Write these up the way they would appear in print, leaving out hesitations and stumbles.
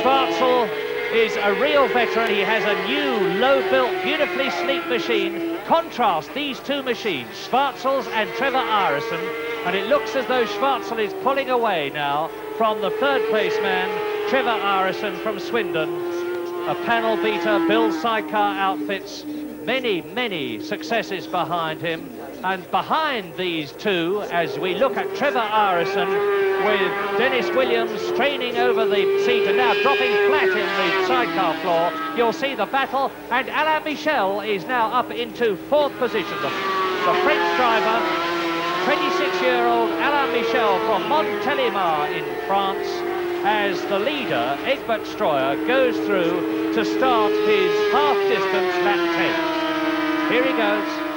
Schwarzel is a real veteran. He has a new, low-built, beautifully sleek machine. Contrast these two machines, Schwarzel's and Trevor Irison, and it looks as though Schwarzel is pulling away now from the third-place man, Trevor Irison from Swindon. A panel beater, builds sidecar outfits, many successes behind him. And behind these two, as we look at Trevor Irison with Dennis Williams straining over the seat and now dropping flat in the sidecar floor, you'll see the battle, and Alain Michel is now up into fourth position. The French driver, 26-year-old Alain Michel from Montélimar in France, as the leader, Egbert Stroyer, goes through to start his half-distance lap 10. Here he goes.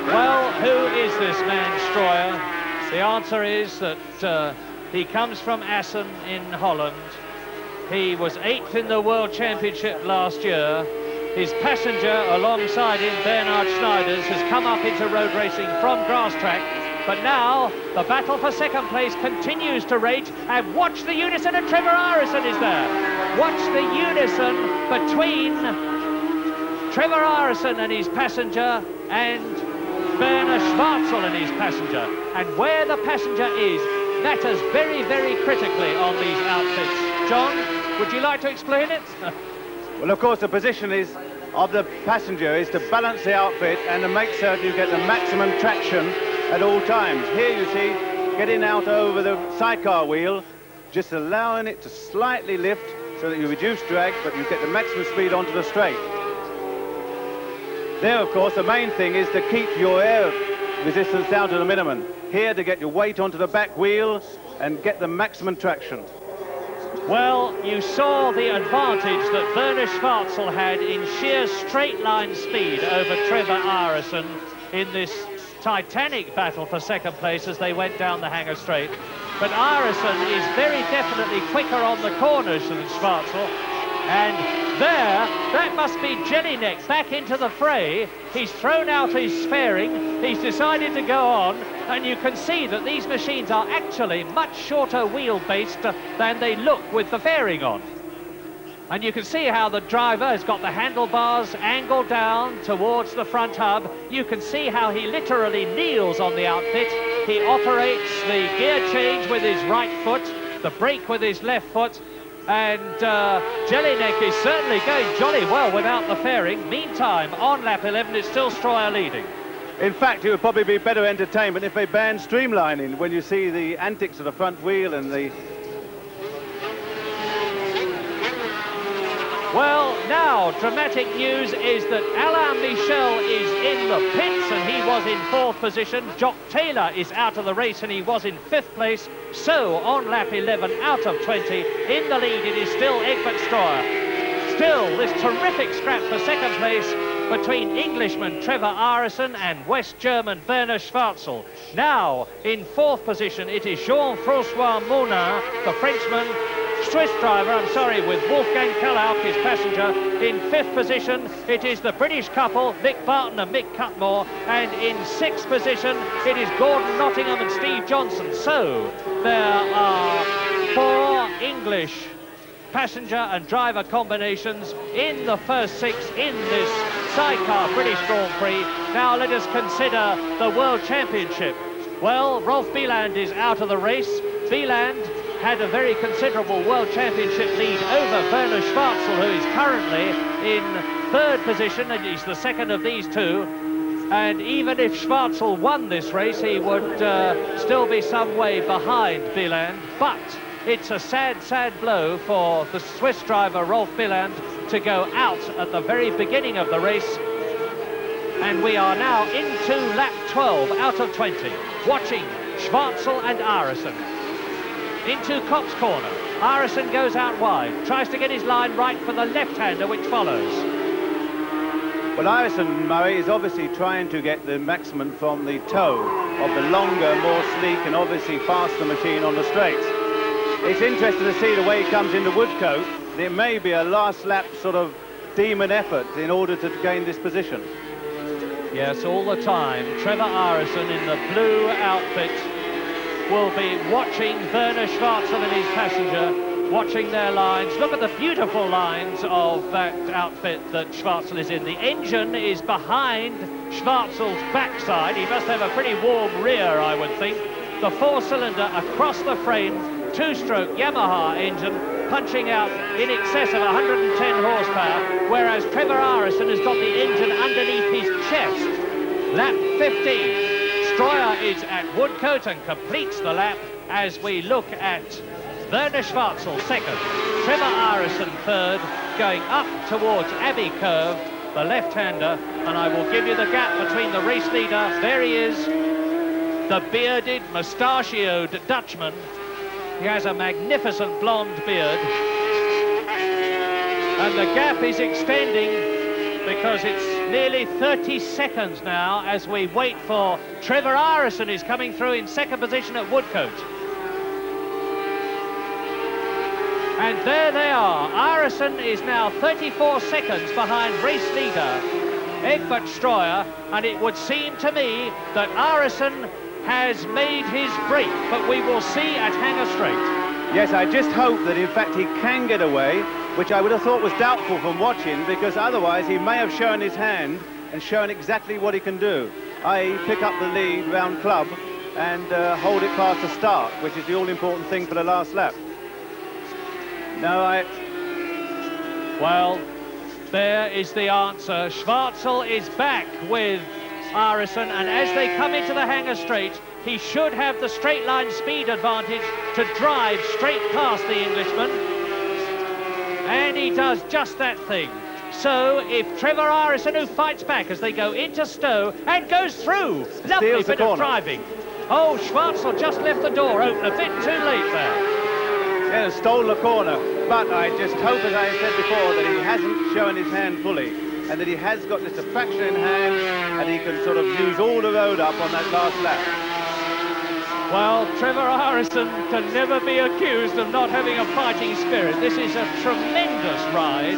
Well, who is this man, Stroyer? The answer is that he comes from Assen in Holland. He was 8th in the World Championship last year. His passenger alongside him, Bernhard Schneiders, has come up into road racing from grass track. But now, the battle for second place continues to rage. And watch the unison, and Trevor Irison is there. Watch the unison between Trevor Irison and his passenger and Werner Schwarzel and his passenger. And where the passenger is matters very critically on these outfits. John, would you like to explain it? Well, of course, the position of the passenger is to balance the outfit and to make certain you get the maximum traction at all times. Here you see, getting out over the sidecar wheel, just allowing it to slightly lift so that you reduce drag, but you get the maximum speed onto the straight. There, of course, the main thing is to keep your air resistance down to the minimum. Here, to get your weight onto the back wheel and get the maximum traction. Well, you saw the advantage that Werner Schwarzel had in sheer straight-line speed over Trevor Irison in this titanic battle for second place as they went down the Hanger Straight. But Irison is very definitely quicker on the corners than Schwarzel. And there, that must be Jelinek back into the fray. He's thrown out his fairing, he's decided to go on, and you can see that these machines are actually much shorter wheel-based than they look with the fairing on. And you can see how the driver has got the handlebars angled down towards the front hub. You can see how he literally kneels on the outfit. He operates the gear change with his right foot, the brake with his left foot, and Jelinek is certainly going jolly well without the fairing. Meantime, on lap 11, it's still Stroyer leading. In fact, it would probably be better entertainment if they banned streamlining when you see the antics of the front wheel and the... Well, now, dramatic news is that Alain Michel is in the pits and he was in fourth position. Jock Taylor is out of the race and he was in fifth place. So, on lap 11, out of 20, in the lead, it is still Egbert Stroyer. Still, this terrific scrap for second place between Englishman Trevor Irison and West German Werner Schwarzel. Now, in fourth position, it is Jean-François Monin, the Frenchman, Swiss driver, with Wolfgang Kallauk, his passenger. In fifth position, it is the British couple, Mick Barton and Mick Cutmore. And in sixth position, it is Gordon Nottingham and Steve Johnson. So, there are 4 English passenger and driver combinations in the first 6 in this sidecar British Grand Prix. Now let us consider the World Championship. Well, Rolf Bieland is out of the race. Bieland had a very considerable World Championship lead over Werner Schwarzel, who is currently in third position, and he's the second of these two. And even if Schwarzel won this race, he would still be some way behind Bieland. But it's a sad blow for the Swiss driver Rolf Bieland to go out at the very beginning of the race. And we are now into lap 12 out of 20, watching Schwarzel and Irison. Into Kopp's corner. Irison goes out wide, tries to get his line right for the left-hander which follows. Well, Irison, Murray, is obviously trying to get the maximum from the toe of the longer, more sleek and obviously faster machine on the straights. It's interesting to see the way he comes into Woodcote. There may be a last lap sort of demon effort in order to gain this position. Yes, all the time. Trevor Irison in the blue outfit will be watching Werner Schwarzel and his passenger, watching their lines. Look at the beautiful lines of that outfit that Schwarzel is in. The engine is behind Schwarzel's backside. He must have a pretty warm rear, I would think. The four-cylinder across the frame, two-stroke Yamaha engine, punching out in excess of 110 horsepower, whereas Trevor Arison has got the engine underneath his chest. Lap 15. Stroyer is at Woodcote and completes the lap as we look at Werner Schwarzel second, Trevor Arison third, going up towards Abbey Curve, the left-hander, and I will give you the gap between the race leader. There he is, the bearded, mustachioed Dutchman. He has a magnificent blonde beard, and the gap is extending because it's nearly 30 seconds now as we wait for Trevor Arison is coming through in second position at Woodcote. And there they are. Arison is now 34 seconds behind race leader Egbert Stroyer, and it would seem to me that Arison has made his break, but we will see at Hanger Straight. Yes, I just hope that in fact he can get away, which I would have thought was doubtful from watching, because otherwise he may have shown his hand and shown exactly what he can do, i.e. pick up the lead round club and hold it past the start, which is the all-important thing for the last lap. Well, there is the answer. Schwarzel is back with Arison, and as they come into the Hanger Straight, he should have the straight line speed advantage to drive straight past the Englishman. And he does just that thing. So if Trevor Arison, who fights back as they go into Stowe and goes through, lovely bit of driving. Oh, Schwarzel just left the door open, a bit too late there. Yeah, stole the corner, but I just hope, as I said before, that he hasn't shown his hand fully, and that he has got this traction in hand, and he can sort of use all the road up on that last lap. Well, Trevor Arison can never be accused of not having a fighting spirit. This is a tremendous ride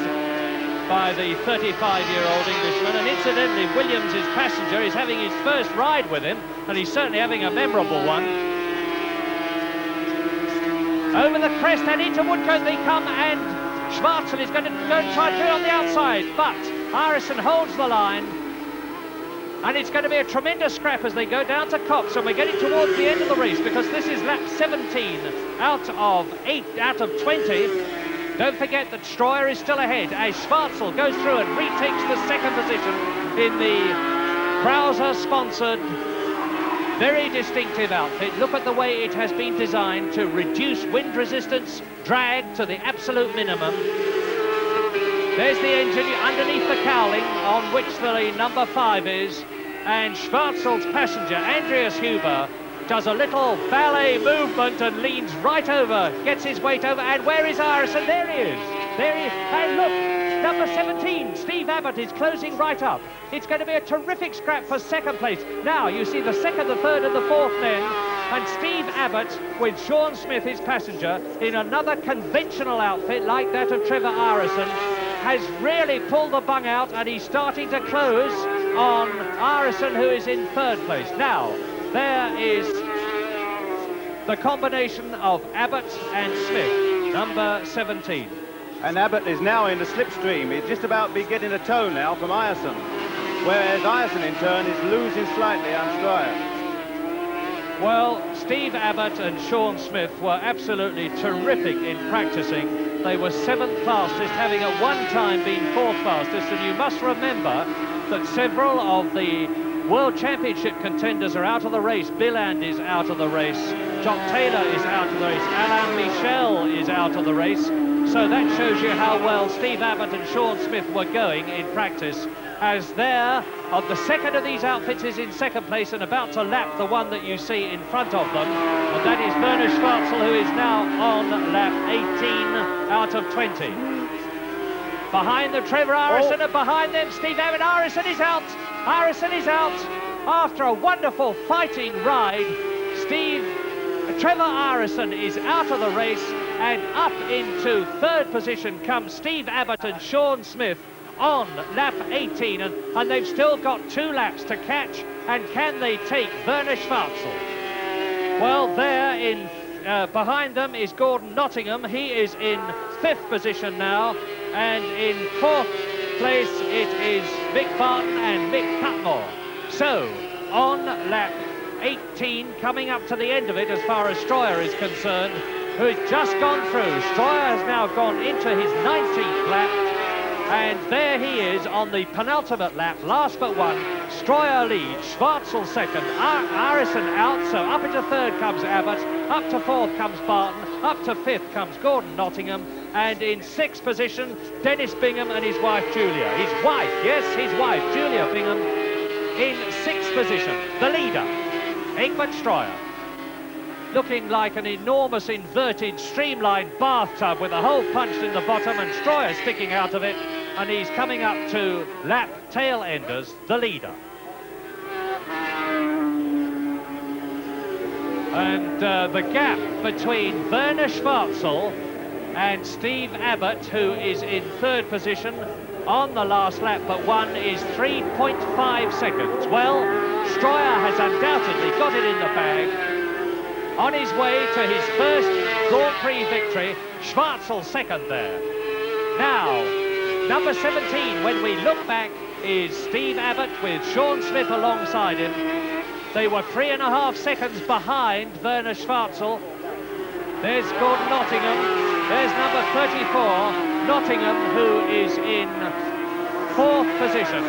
by the 35-year-old Englishman, and incidentally, Williams, his passenger, is having his first ride with him, and he's certainly having a memorable one. Over the crest and into Woodcote they come, and Schwarzel is going to go and try through on the outside, but Arison holds the line, and it's going to be a tremendous scrap as they go down to Cox, and we're getting towards the end of the race because this is lap 17 out of 20. Don't forget that Stroyer is still ahead as Schwarzel goes through and retakes the second position in the Krauser-sponsored, very distinctive outfit. Look at the way it has been designed to reduce wind resistance, drag to the absolute minimum. There's the engine underneath the cowling on which the number 5 is, and Schwarzel's passenger, Andreas Huber, does a little ballet movement and leans right over, gets his weight over, and where is Arison? There he is. There he is. And look, number 17, Steve Abbott, is closing right up. It's going to be a terrific scrap for second place. Now you see the second, the third and the fourth men, and Steve Abbott with Sean Smith, his passenger, in another conventional outfit like that of Trevor Arison, has really pulled the bung out, and he's starting to close on Arison, who is in third place. Now, there is the combination of Abbott and Smith, number 17. And Abbott is now in the slipstream. He's just about be getting a tow now from Arison, whereas Arison in turn is losing slightly on Stroyer. Well, Steve Abbott and Sean Smith were absolutely terrific in practicing. They were 7th fastest, having at one time been 4th fastest, and you must remember that several of the World Championship contenders are out of the race. Bill Andy's out of the race. Jock Taylor is out of the race. Alain Michel is out of the race. So that shows you how well Steve Abbott and Sean Smith were going in practice, as there, of the second of these outfits is in second place and about to lap the one that you see in front of them, and that is Werner Schwarzel, who is now on lap 18 out of 20. Behind them, Trevor Arison, and behind them, Steve Abbott. Arison is out. Arison is out after a wonderful fighting ride. Trevor Arison is out of the race, and up into third position comes Steve Abbott and Sean Smith on lap 18, and they've still got 2 laps to catch, and can they take Werner Schwarzel? Well, there in behind them is Gordon Nottingham. He is in 5th position now, and in 4th place it is Mick Barton and Mick Cutmore. So on lap 18, coming up to the end of it as far as Stroyer is concerned, who's just gone through. Stroyer has now gone into his 19th lap, and there he is on the penultimate lap, last but one. Stroyer leads, Schwartzel second, Arison out, so up into 3rd comes Abbott, up to 4th comes Barton, up to 5th comes Gordon Nottingham, and in 6th position, Dennis Bingham and his wife Julia. His wife, yes, his wife, Julia Bingham, in 6th position. The leader, Egbert Stroyer, looking like an enormous inverted streamlined bathtub with a hole punched in the bottom and Stroyer sticking out of it, and he's coming up to lap tail enders, the leader. And the gap between Werner Schwartzel and Steve Abbott, who is in 3rd position on the last lap but one, is 3.5 seconds. Well, Stroyer has undoubtedly got it in the bag. On his way to his first Grand Prix victory, Schwartzel second there. Now, number 17, when we look back, is Steve Abbott with Sean Smith alongside him. They were 3.5 seconds behind Werner Schwartzel. There's Gordon Nottingham. There's number 34, Nottingham, who is in 4th position.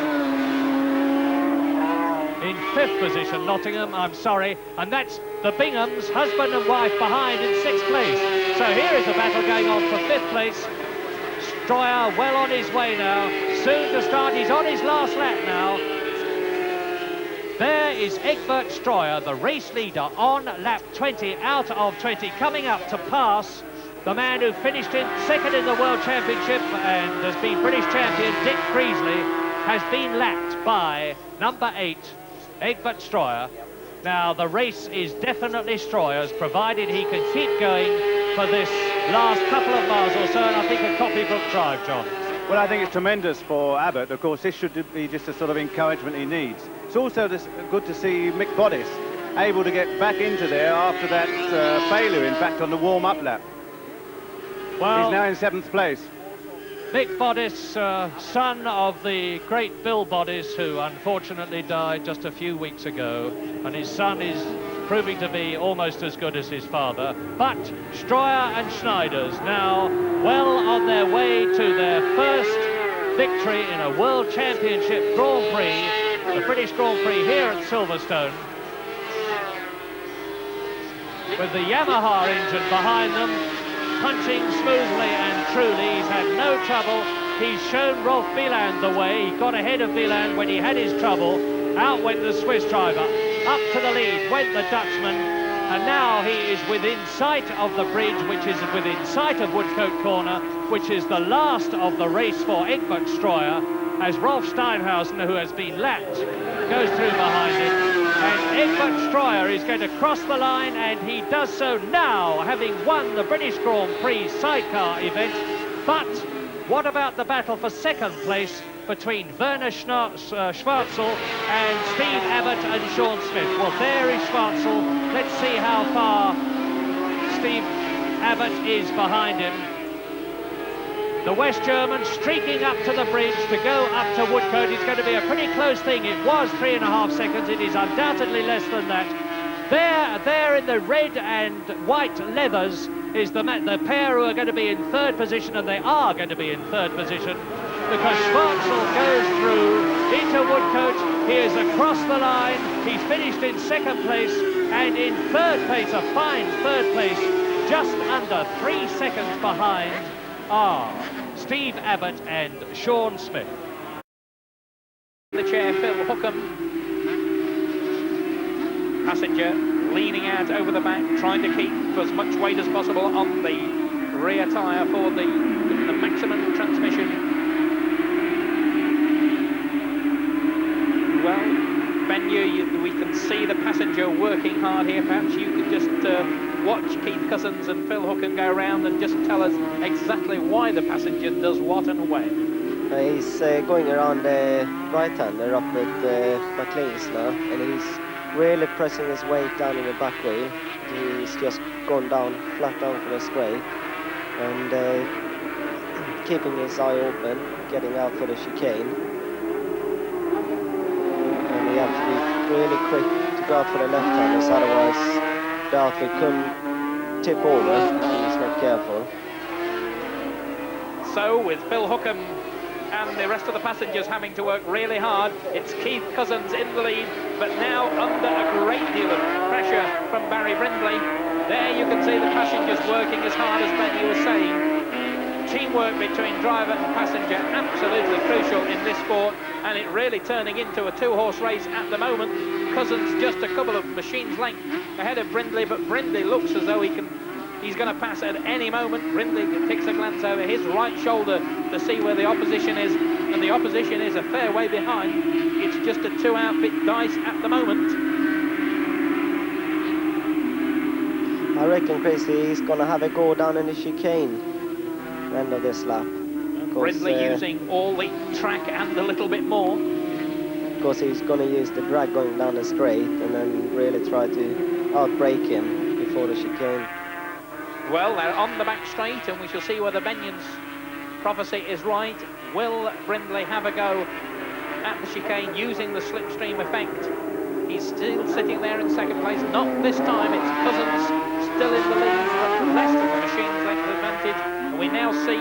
In 5th position, Nottingham, I'm sorry, and that's the Binghams, husband and wife, behind in 6th place. So here is a battle going on for 5th place. Stroyer well on his way now, soon to start. He's on his last lap now. There is Egbert Stroyer, the race leader, on lap 20 out of 20, coming up to pass the man who finished in 2nd in the World Championship and has been British champion, Dick Priestley, has been lapped by number 8, Egbert Stroyer. Now, the race is definitely Stroyer's, provided he can keep going for this last couple of miles or so, and I think a copybook drive, John. Well, I think it's tremendous for Abbott. Of course, this should be just a sort of encouragement he needs. It's also good to see Mick Boddice able to get back into there after that failure, in fact, on the warm-up lap. Well, he's now in 7th place. Mick Boddice, son of the great Bill Boddice, who unfortunately died just a few weeks ago, and his son is proving to be almost as good as his father. But Stroyer and Schneiders now well on their way to their first victory in a World Championship Grand Prix, the British Grand Prix here at Silverstone, with the Yamaha engine behind them, punching smoothly and truly. He's had no trouble. He's shown Rolf Bieland the way. He got ahead of Bieland when he had his trouble. Out went the Swiss driver. Up to the lead went the Dutchman. And now he is within sight of the bridge, which is within sight of Woodcote Corner, which is the last of the race for Egbert Stroyer, as Rolf Steinhausen, who has been lapped, goes through behind him. And Egbert Stroyer is going to cross the line, and he does so now, having won the British Grand Prix sidecar event. But what about the battle for 2nd place between Werner Schwartzel and Steve Abbott and Sean Smith? Well, there is Schwartzel. Let's see how far Steve Abbott is behind him. The West German streaking up to the bridge to go up to Woodcote. It's going to be a pretty close thing. It was 3.5 seconds. It is undoubtedly less than that. There in the red and white leathers is the pair who are going to be in 3rd position, and they are going to be in 3rd position because Schwartzel goes through into Woodcote. He is across the line. He's finished in 2nd place, and in 3rd place, a fine 3rd place, just under 3 seconds behind are Steve Abbott and Sean Smith. The chair, Phil Hookham, passenger leaning out over the back, trying to keep as much weight as possible on the rear tyre for the maximum transmission. Well, Ben, we can see the passenger working hard here. Perhaps you could just watch Keith Cousins and Phil Hookham go around and just tell us exactly why the passenger does what and when. He's going around the right-hander up at McLean's now, and he's really pressing his weight down in the back wheel, he's just gone down, flat down for the straight, and keeping his eye open, getting out for the chicane. And he has to be really quick to go out for the left-handers, otherwise the outfit couldn't tip over if he's not careful. So with Phil Hookham and the rest of the passengers having to work really hard, it's Keith Cousins in the lead, but now under a great deal of pressure from Barry Brindley. There you can see the passengers working as hard as Benny was saying. Teamwork between driver and passenger absolutely crucial in this sport, and it really turning into a two-horse race at the moment. Cousins just a couple of machines length ahead of Brindley, but Brindley looks as though he's going to pass at any moment. Brindley takes a glance over his right shoulder to see where the opposition is, and the opposition is a fair way behind. It's just a two-outfit dice at the moment. I reckon, Chris, he's going to have a go down in the chicane end of this lap. Brindley using all the track and a little bit more. Because he's going to use the drag going down the straight and then really try to outbrake him before the chicane. Well, they're on the back straight, and we shall see whether Benion's prophecy is right. Will Brindley have a go at the chicane using the slipstream effect? He's still sitting there in second place. Not this time, it's Cousins still in the lead, but less than the machine's length advantage. And we now see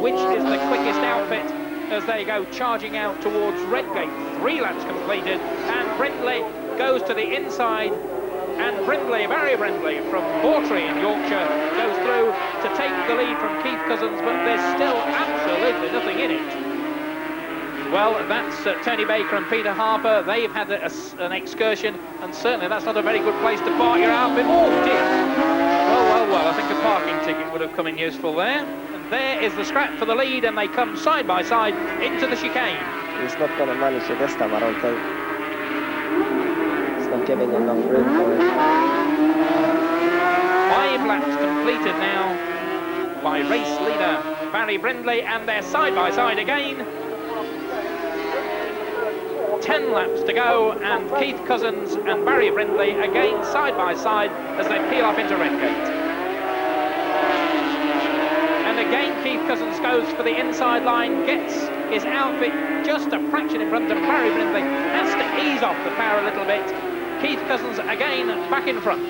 which is the quickest outfit as they go charging out towards Redgate. 3 laps completed, and Brindley goes to the inside. And Brindley, Barry Brindley from Bawtry in Yorkshire, goes through to take the lead from Keith Cousins, but there's still absolutely nothing in it. Well, that's Tony Baker and Peter Harper. They've had an excursion, and certainly that's not a very good place to park your outfit. Oh dear! Well, I think a parking ticket would have come in useful there. And there is the scrap for the lead, and they come side by side into the chicane. He's not going to manage it this time, I don't think. Not giving enough room for it. 5 laps completed now by race leader Barry Brindley, and they're side by side again. 10 laps to go, and Keith Cousins and Barry Brindley again side by side as they peel off into Redgate. And again Keith Cousins goes for the inside line, gets his outfit just a fraction in front of Barry Brindley, has to ease off the power a little bit. Keith Cousins again back in front.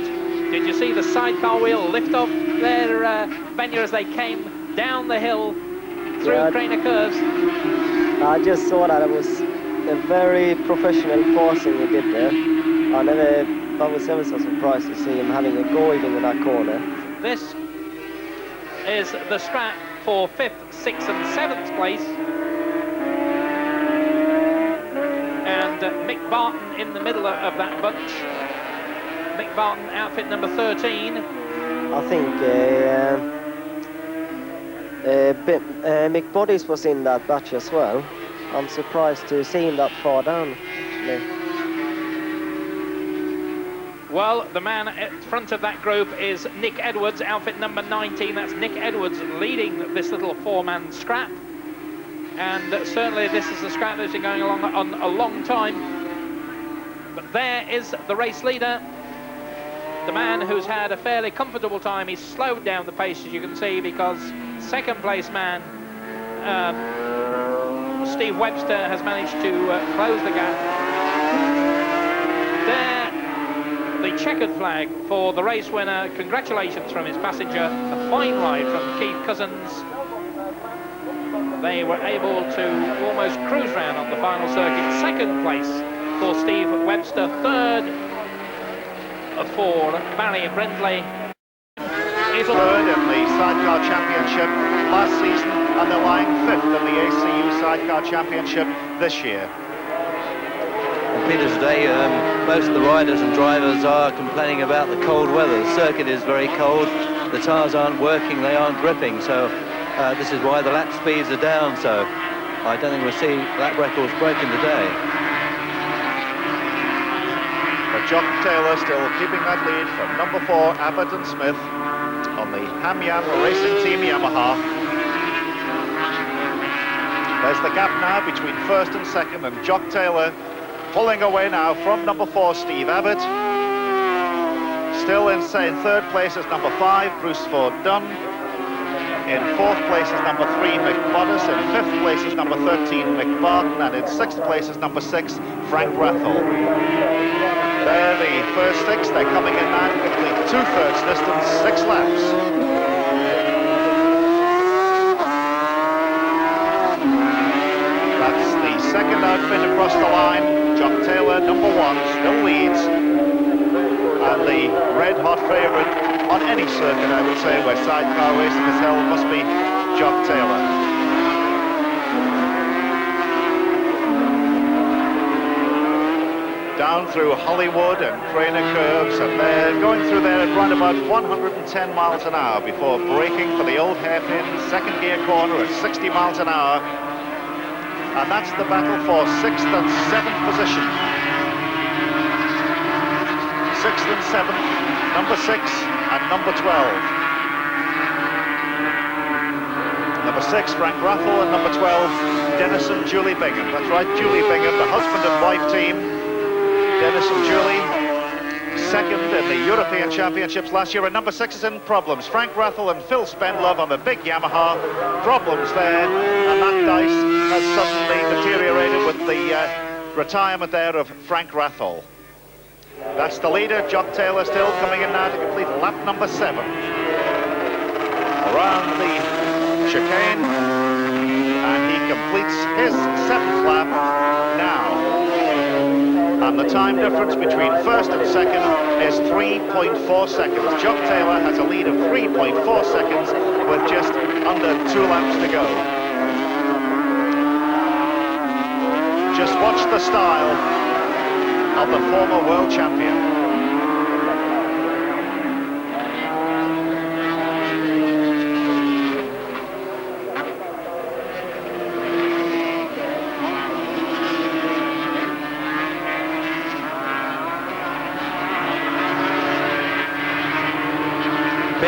Did you see the sidecar wheel lift off their Benya as they came down the hill through Craner curves? I just saw that. It was a very professional forcing he did there. I was ever so surprised to see him having a go even in that corner. This is the scrap for 5th, 6th and 7th place. And Mick Barton in the middle of that bunch. Mick Barton, outfit number 13. I think Mick Bodies was in that batch as well. I'm surprised to see him that far down, actually. Well, the man at front of that group is Nick Edwards, outfit number 19. That's Nick Edwards leading this little 4-man scrap. And certainly this is a scrap that's been going along on a long time. But there is the race leader, the man who's had a fairly comfortable time. He's slowed down the pace, as you can see, because second place man Steve Webster has managed to close the gap. There, the checkered flag for the race winner. Congratulations from his passenger. A fine ride from Keith Cousins. They were able to almost cruise round on the final circuit. Second place for Steve Webster. Third for Barry Brindley. Third in the Sidecar Championship last season, and they're lying 5th in the ACU Sidecar Championship this year. Peter, today most of the riders and drivers are complaining about the cold weather. The circuit is very cold, the tyres aren't working, they aren't gripping, so this is why the lap speeds are down, so I don't think we'll see lap records broken today. But Jock Taylor still keeping that lead from number 4, Abbott and Smith, on the Ham-Yam Racing Team Yamaha. There's the gap now between 1st and 2nd, and Jock Taylor pulling away now from number 4, Steve Abbott. Still in third place is number 5, Bruce Ford Dunn. In fourth place is number 3, Mick Boddice. In fifth place is number 13, Mick Barton. And in sixth place is number 6, Frank Rathel. They're the first 6. They're coming in now to complete 2/3 distance, 6 laps. That's the second outfit across the line. Jock Taylor, number 1, still leads. And the red-hot favourite on any circuit, I would say, where sidecar racing is held, must be Jock Taylor. Down through Hollywood and Craner curves, and they're going through there at around about 110 miles an hour before braking for the old hairpin second gear corner at 60 miles an hour. And that's the battle for 6th and 7th position. 6th and 7th, number 6 and number 12. Number 6, Frank Rathel, and number 12, Dennis and Julie Bingham. That's right, Julie Bingham, the husband and wife team. Dennis and Julie, second in the European Championships last year, and number 6 is in problems. Frank Rathel and Phil Spenlove on the big Yamaha. Problems there, and that dice has suddenly deteriorated with the retirement there of Frank Rathel. That's the leader, Jock Taylor, still coming in now to complete lap number 7. Around the chicane, and he completes his 7th lap now. And the time difference between first and second is 3.4 seconds. Jock Taylor has a lead of 3.4 seconds with just under 2 laps to go. Just watch the style of the former world champion.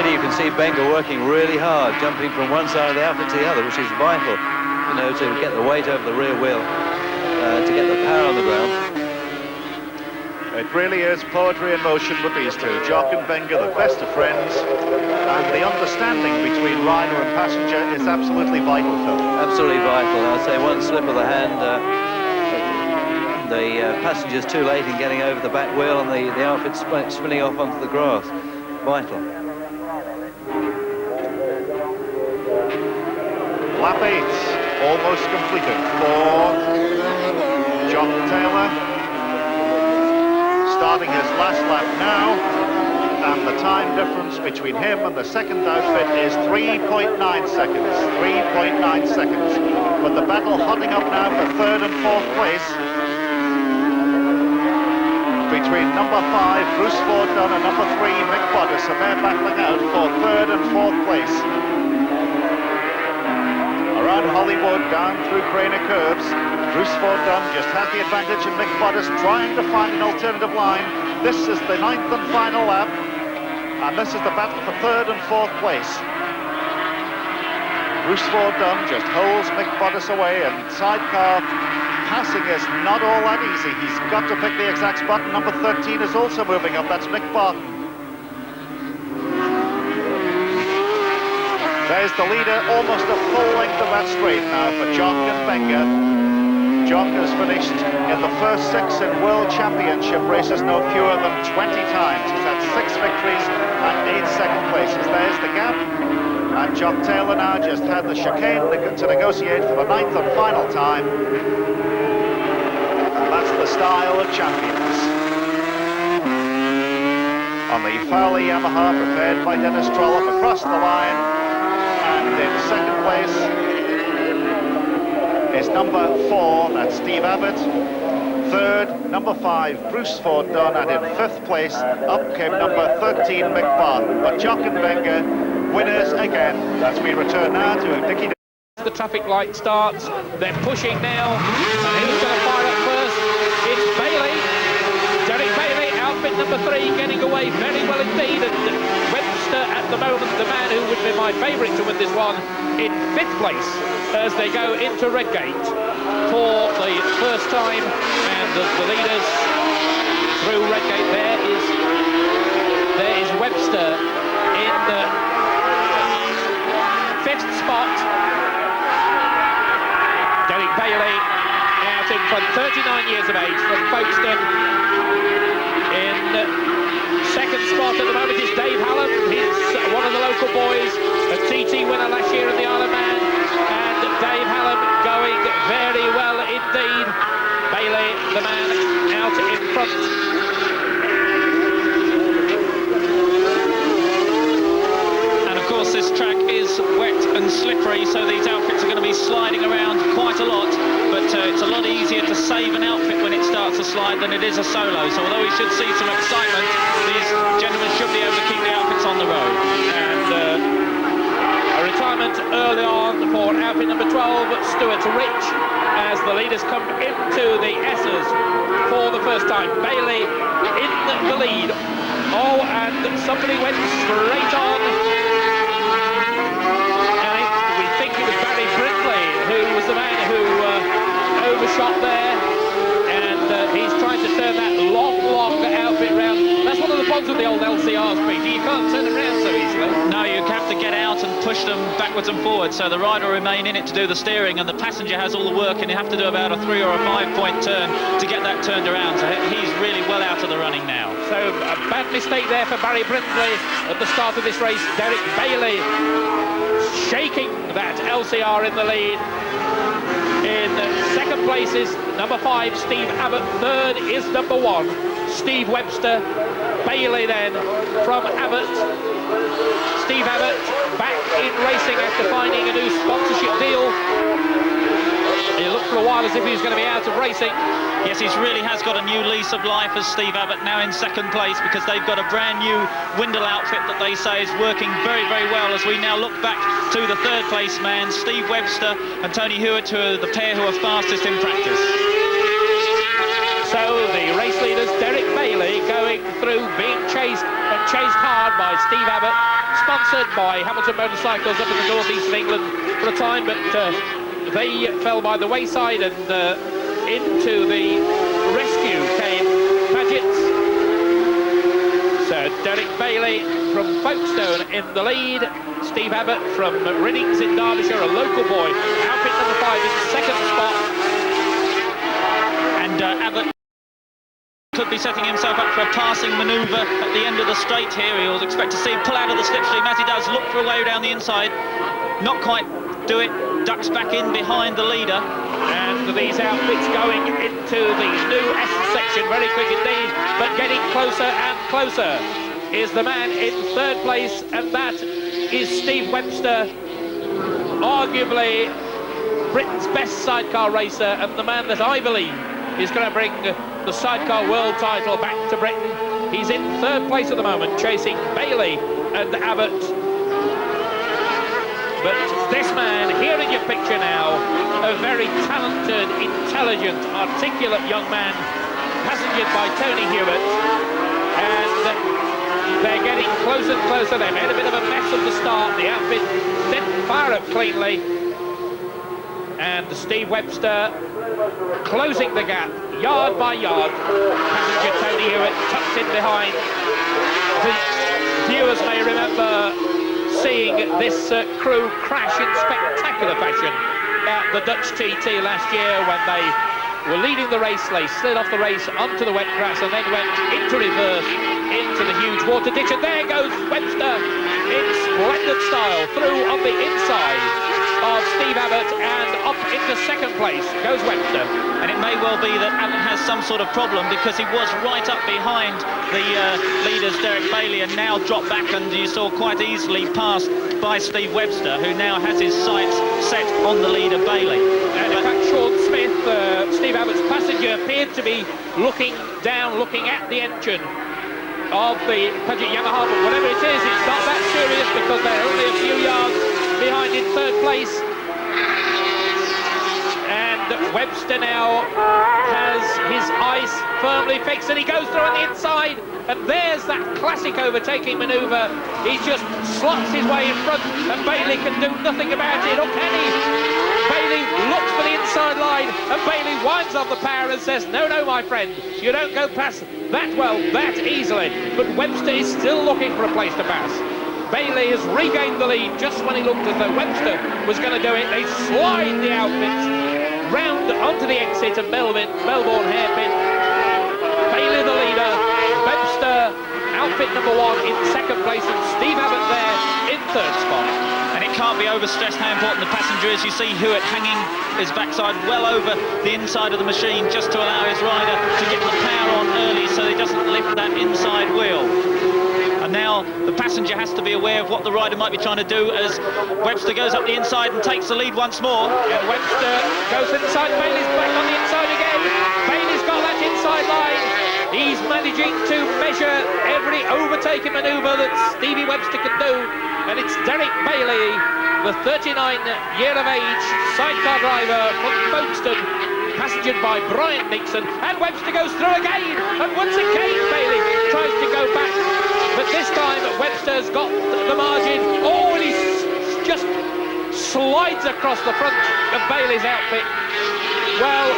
You can see Benga working really hard, jumping from one side of the outfit to the other, which is vital, you know, to get the weight over the rear wheel, to get the power on the ground. It really is poetry in motion with these two. Jock and Benga, the best of friends, and the understanding between rider and passenger is absolutely vital, Phil. Absolutely vital. I'd say one slip of the hand, the passenger's too late in getting over the back wheel, and the outfit spinning off onto the grass. Vital. Lap 8, almost completed for Jock Taylor. Starting his last lap now, and the time difference between him and the second outfit is 3.9 seconds. 3.9 seconds. But the battle hotting up now for third and fourth place between number 5, Bruce Ford Dunn, and number 3, Mick Boddice, and they're battling out for third and fourth place. Around Hollywood, down through Craner curves, Bruce Ford Dunn just had the advantage, and Mick Boddice trying to find an alternative line. This is the 9th and final lap, and this is the battle for third and fourth place. Bruce Ford Dunn just holds Mick Boddice away, and sidecar passing is not all that easy. He's got to pick the exact spot, and number 13 is also moving up. That's Mick Barton. There's the leader, almost a full length of that straight now for Jock and Benga. Jock has finished in the first 6 in World Championship races no fewer than 20 times. He's had 6 victories and 8 second places. There's the gap. And Jock Taylor now just had the chicane to negotiate for the 9th and final time. And that's the style of champions. On the Fowler Yamaha, prepared by Dennis Trollope, across the line. And in second place is number 4, that's Steve Abbott. Third, number 5, Bruce Ford Dunn. And in 5th place, up came number 13, Mick Barton. But Jock and Benga, winners again, as we return now to Dickie. The traffic light starts, they're pushing now, and who's going to fire up first? It's Bailey. Derek Bailey, outfit number 3, getting away very well indeed. And Webster at the moment, the man who would be my favourite to win this one, in 5th place as they go into Redgate for the first time. And the leaders through Redgate, there Webster in the 5th spot. Derek Bailey out in front, 39 years of age, from Folkestone. In 2nd spot at the moment is Dave Hallam. He's one of the local boys, a TT winner last year in the Isle of Man. And Dave Hallam going very well indeed. Bailey, the man, out in front. And of course this track is wet and slippery, so these outfits are going to be sliding around quite a lot, but it's a lot easier to save an outfit when it starts to slide than it is a solo. So although we should see some excitement, these gentlemen should be able to keep the outfits on the road. And a retirement early on for outfit number 12, Stuart Rich, as the leaders come into the S's for the first time. Bailey in the lead. Oh, and somebody went straight on. And we think it was Barry Brindley who was the man who overshot there. And he's trying to turn that long outfit round. That's one of the problems with the old LCRs, Peter. You can't turn them around so easily. No, you have to get out and push them backwards and forwards, so the rider will remain in it to do the steering, and the passenger has all the work, and you have to do about a 3 or a 5 point turn to get that turned around. So he's really well out of the running now. So a bad mistake there for Barry Brindley at the start of this race. Derek Bailey shaking that LCR in the lead. In 2nd place is number 5, Steve Abbott. 3rd is number 1, Steve Webster. Bailey then from Abbott. Steve Abbott back in racing after finding a new sponsorship deal. It looked for a while as if he was going to be out of racing. Yes, he really has got a new lease of life as Steve Abbott, now in 2nd place, because they've got a brand new Windle outfit that they say is working very, very well, as we now look back to the 3rd place man, Steve Webster and Tony Hewitt, who are the pair who are fastest in practice. So the race leaders, Derek Bailey, going through, being chased and chased hard by Steve Abbott, sponsored by Hamilton Motorcycles up in the northeast of England for a time, but they fell by the wayside, and into the rescue came Paget's. So Derek Bailey from Folkestone in the lead. Steve Abbott from Riddings in Derbyshire, a local boy. Outfit number 5 in 2nd spot. And Abbott could be setting himself up for a passing manoeuvre at the end of the straight here. He'll expect to see him pull out of the slipstream as he does, look for a way down the inside. Not quite do it, ducks back in behind the leader. And these outfits going into the new S section very quick indeed, but getting closer and closer is the man in 3rd place, and that is Steve Webster, arguably Britain's best sidecar racer, and the man that I believe is going to bring the sidecar world title back to Britain. He's in 3rd place at the moment, chasing Bailey and Abbott. But this man, here in your picture now, a very talented, intelligent, articulate young man, passengered by Tony Hewitt, and they're getting closer and closer. They made a bit of a mess at the start. The outfit didn't fire up cleanly, and Steve Webster closing the gap, yard by yard. Passenger Tony Hewitt tucked in behind. The viewers may remember seeing this crew crash in spectacular fashion at the Dutch TT last year when they were leading the race. They slid off the race onto the wet grass and then went into reverse into the huge water ditch. And there goes Webster in splendid style through on the inside of Steve Abbott, and up into 2nd place goes Webster. And it may well be that Abbott has some sort of problem, because he was right up behind the leaders, Derek Bailey, and now dropped back, and you saw quite easily passed by Steve Webster, who now has his sights set on the leader Bailey. And in fact, Sean Smith, Steve Abbott's passenger, appeared to be looking down, looking at the engine of the Paget Yamaha, but whatever it is, it's not that serious, because they're only a few yards behind in 3rd place. And Webster now has his eyes firmly fixed, and he goes through on the inside, and there's that classic overtaking manoeuvre. He just slots his way in front, and Bailey can do nothing about it, or can he? Bailey looks for the inside line, and Bailey winds on the power and says, no, no, my friend, you don't go past that well, that easily. But Webster is still looking for a place to pass. Bailey has regained the lead just when he looked as though Webster was going to do it. They slide the outfits round onto the exit of Melbourne hairpin. Bailey the leader, Webster outfit number 1 in second place, and Steve Abbott there in third spot. And it can't be overstressed how important the passenger is. You see Hewitt hanging his backside well over the inside of the machine just to allow his rider to get the power on early so he doesn't lift that inside wheel. And now the passenger has to be aware of what the rider might be trying to do as Webster goes up the inside and takes the lead once more. And Webster goes inside, Bailey's back on the inside again. Bailey's got that inside line. He's managing to measure every overtaking manoeuvre that Stevie Webster can do. And it's Derek Bailey, the 39-year of age sidecar driver from Folkestone, passengered by Brian Nixon. And Webster goes through again. And once again, Bailey tries to go back. But this time, Webster's got the margin. Oh, and he just slides across the front of Bailey's outfit. Well,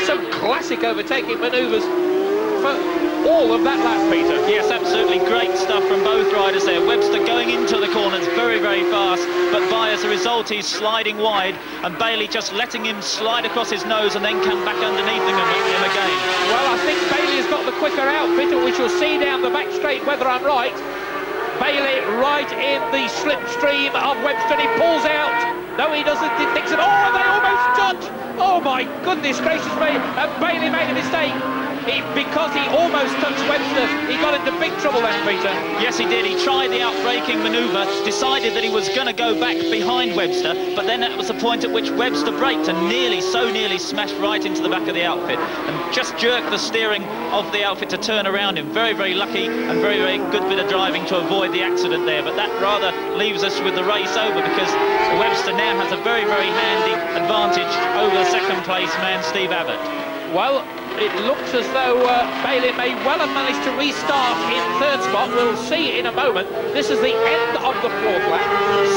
some classic overtaking manoeuvres for all of that lap, Peter. Yes, absolutely great stuff from both riders there. Webster going into the corners very, very fast, but by as a result, he's sliding wide, and Bailey just letting him slide across his nose and then come back underneath him again. Well, I think Bailey's got the quicker outfit, which you'll see down the back straight, whether I'm right. Bailey right in the slipstream of Webster, and he pulls out. No, he doesn't. Nixon. Oh, they almost touch. Oh, my goodness gracious me. And Bailey made a mistake. Because he almost touched Webster, he got into big trouble then, Peter. Yes, he did. He tried the out-braking manoeuvre, decided that he was going to go back behind Webster, but then that was the point at which Webster braked and nearly smashed right into the back of the outfit and just jerked the steering of the outfit to turn around him. Very, very lucky and very, very good bit of driving to avoid the accident there, but that rather leaves us with the race over because Webster now has a very, very handy advantage over the second place man, Steve Abbott. Well, it looks as though Bailey may well have managed to restart in third spot. We'll see in a moment. This is the end of the fourth lap.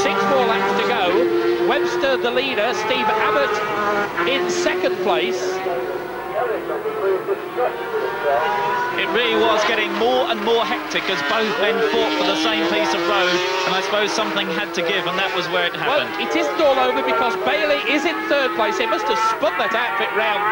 6 more laps to go. Webster the leader, Steve Abbott in second place. It really was getting more and more hectic as both men fought for the same piece of road, and I suppose something had to give, and that was where it happened. Well, it isn't all over because Bailey is in third place. He must have spun that outfit round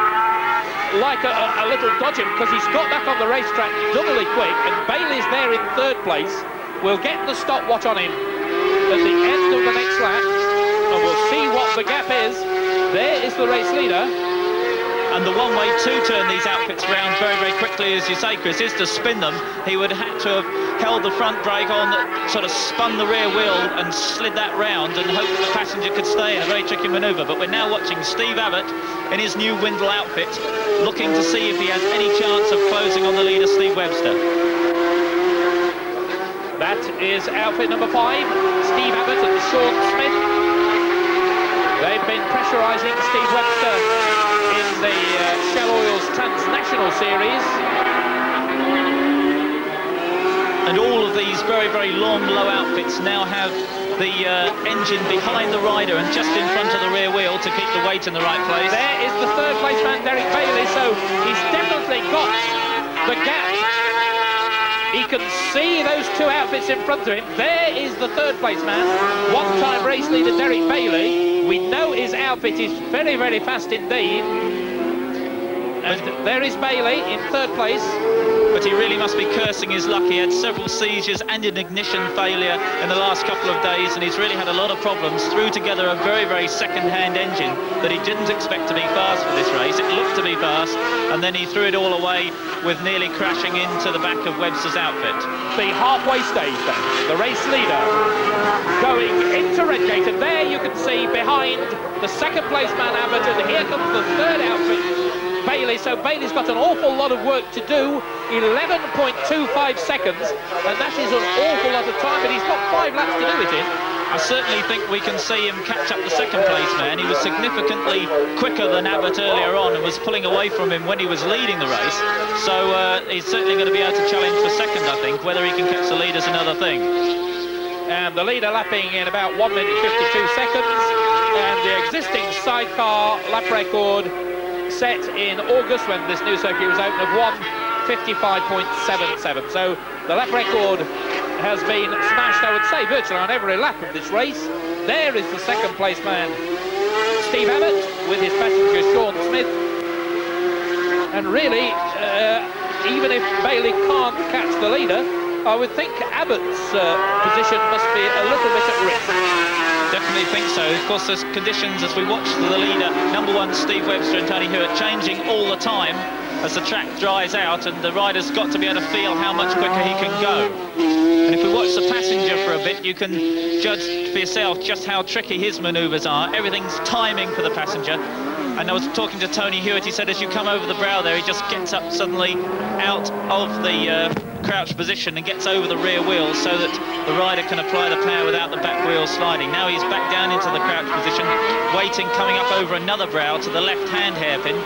like a little dodgem because he's got back on the racetrack doubly quick, and Bailey's there in third place. We'll get the stopwatch on him at the end of the next lap, and we'll see what the gap is. There is the race leader. And the one way to turn these outfits round very, very quickly, as you say, Chris, is to spin them. He would have had to have held the front brake on, sort of spun the rear wheel and slid that round and hoped the passenger could stay in a very tricky manoeuvre. But we're now watching Steve Abbott in his new Windle outfit, looking to see if he has any chance of closing on the leader, Steve Webster. That is outfit number 5, Steve Abbott and Sean Smith. They've been pressurising Steve Webster in the Shell Oil's Transnational Series. And all of these very, very long, low outfits now have the engine behind the rider and just in front of the rear wheel to keep the weight in the right place. There is the third place man, Derek Bailey, so he's definitely got the gap. He can see those 2 outfits in front of him. There is the third place man, one-time race leader Derek Bailey. We know his outfit is very, very fast indeed. And there is Bailey in third place. But he really must be cursing his luck. He had several seizures and an ignition failure in the last couple of days, and he's really had a lot of problems. Threw together a very, very second-hand engine that he didn't expect to be fast for this race. It looked to be fast, and then he threw it all away with nearly crashing into the back of Webster's outfit. The halfway stage then, the race leader going into Redgate, and there you can see behind the second place man Abbott, and here comes the third outfit, Bailey. So Bailey's got an awful lot of work to do. 11.25 seconds, and that is an awful lot of time, but he's got 5 laps to do it in. I certainly think we can see him catch up the second place man. He was significantly quicker than Abbott earlier on and was pulling away from him when he was leading the race. So he's certainly going to be able to challenge for second, I think. Whether he can catch the lead is another thing. And the leader lapping in about 1 minute 52 seconds. And the existing Sidecar lap record set in August when this new circuit was open of 1:55.77. So the lap record has been smashed, I would say, virtually on every lap of this race. There is the second place man, Steve Abbott, with his passenger Sean Smith. And really, even if Bailey can't catch the leader, I would think Abbott's position must be a little bit at risk. Definitely think so. Of course, there's conditions as we watch the leader, number one, Steve Webster and Tony Hewitt, changing all the time as the track dries out, and the rider's got to be able to feel how much quicker he can go. And if we watch the passenger for a bit, you can judge for yourself just how tricky his manoeuvres are. Everything's timing for the passenger. And I was talking to Tony Hewitt, he said as you come over the brow there, he just gets up suddenly out of the crouch position and gets over the rear wheel so that the rider can apply the power without the back wheel sliding. Now he's back down into the crouch position, waiting, coming up over another brow to the left-hand hairpin.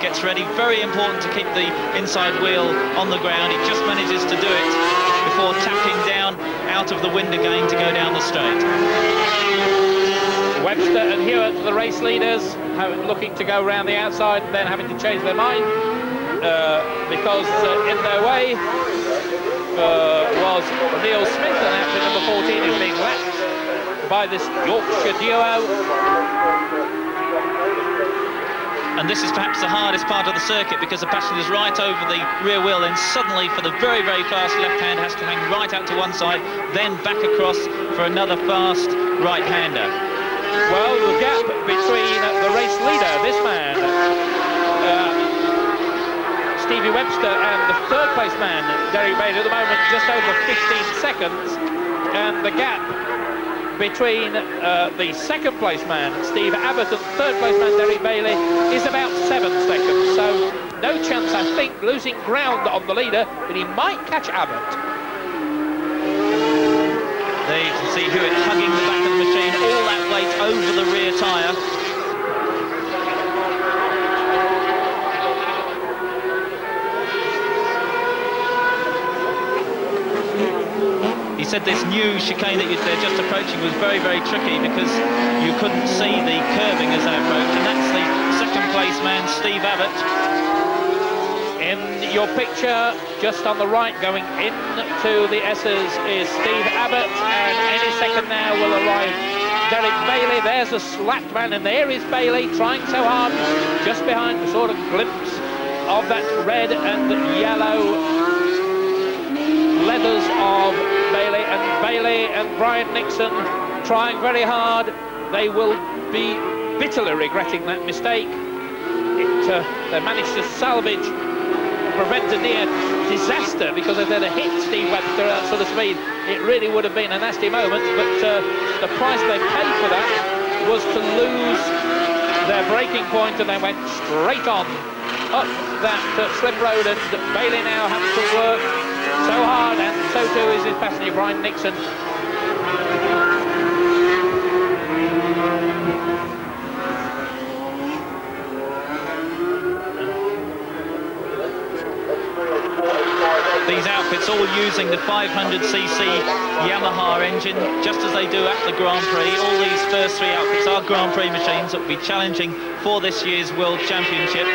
Gets ready, very important to keep the inside wheel on the ground. He just manages to do it before tapping down out of the wind again to go down the straight. Webster and Hewitt, the race leaders, looking to go around the outside, then having to change their mind because in their way was Neil Smith, and outfit number 14 is being lapped by this Yorkshire duo. And this is perhaps the hardest part of the circuit because the passenger's right over the rear wheel, then suddenly for the very, very fast left-hand has to hang right out to one side, then back across for another fast right-hander. Well, the gap between the race leader, this man, Stevie Webster, and the third place man, Derek Bailey, at the moment just over 15 seconds, and the gap between the second place man, Steve Abbott, and third place man, Derek Bailey, is about 7 seconds. So no chance, I think, losing ground on the leader, but he might catch Abbott. There you can see Hewitt hugging the back of the machine, all that weight over the rear tyre. He said this new chicane that they're just approaching was very, very tricky because you couldn't see the curving as they approached, and that's the second place man, Steve Abbott. In your picture, just on the right, going into the S's, is Steve Abbott, and any second now will arrive Derek Bailey. There's a slapped man, and there is Bailey trying so hard, just behind the sort of glimpse of that red and yellow leathers of Bailey, and Brian Nixon trying very hard. They will be bitterly regretting that mistake. They managed to salvage, prevent a near disaster, because if they'd have hit Steve Webster at sort of speed, it really would have been a nasty moment. But the price they paid for that was to lose their braking point, and they went straight on up that slip road, and Bailey now has to work so hard, and so too is his passenger Brian Nixon. These outfits all using the 500cc Yamaha engine, just as they do at the Grand Prix. All these first three outfits are Grand Prix machines that will be challenging for this year's World Championship.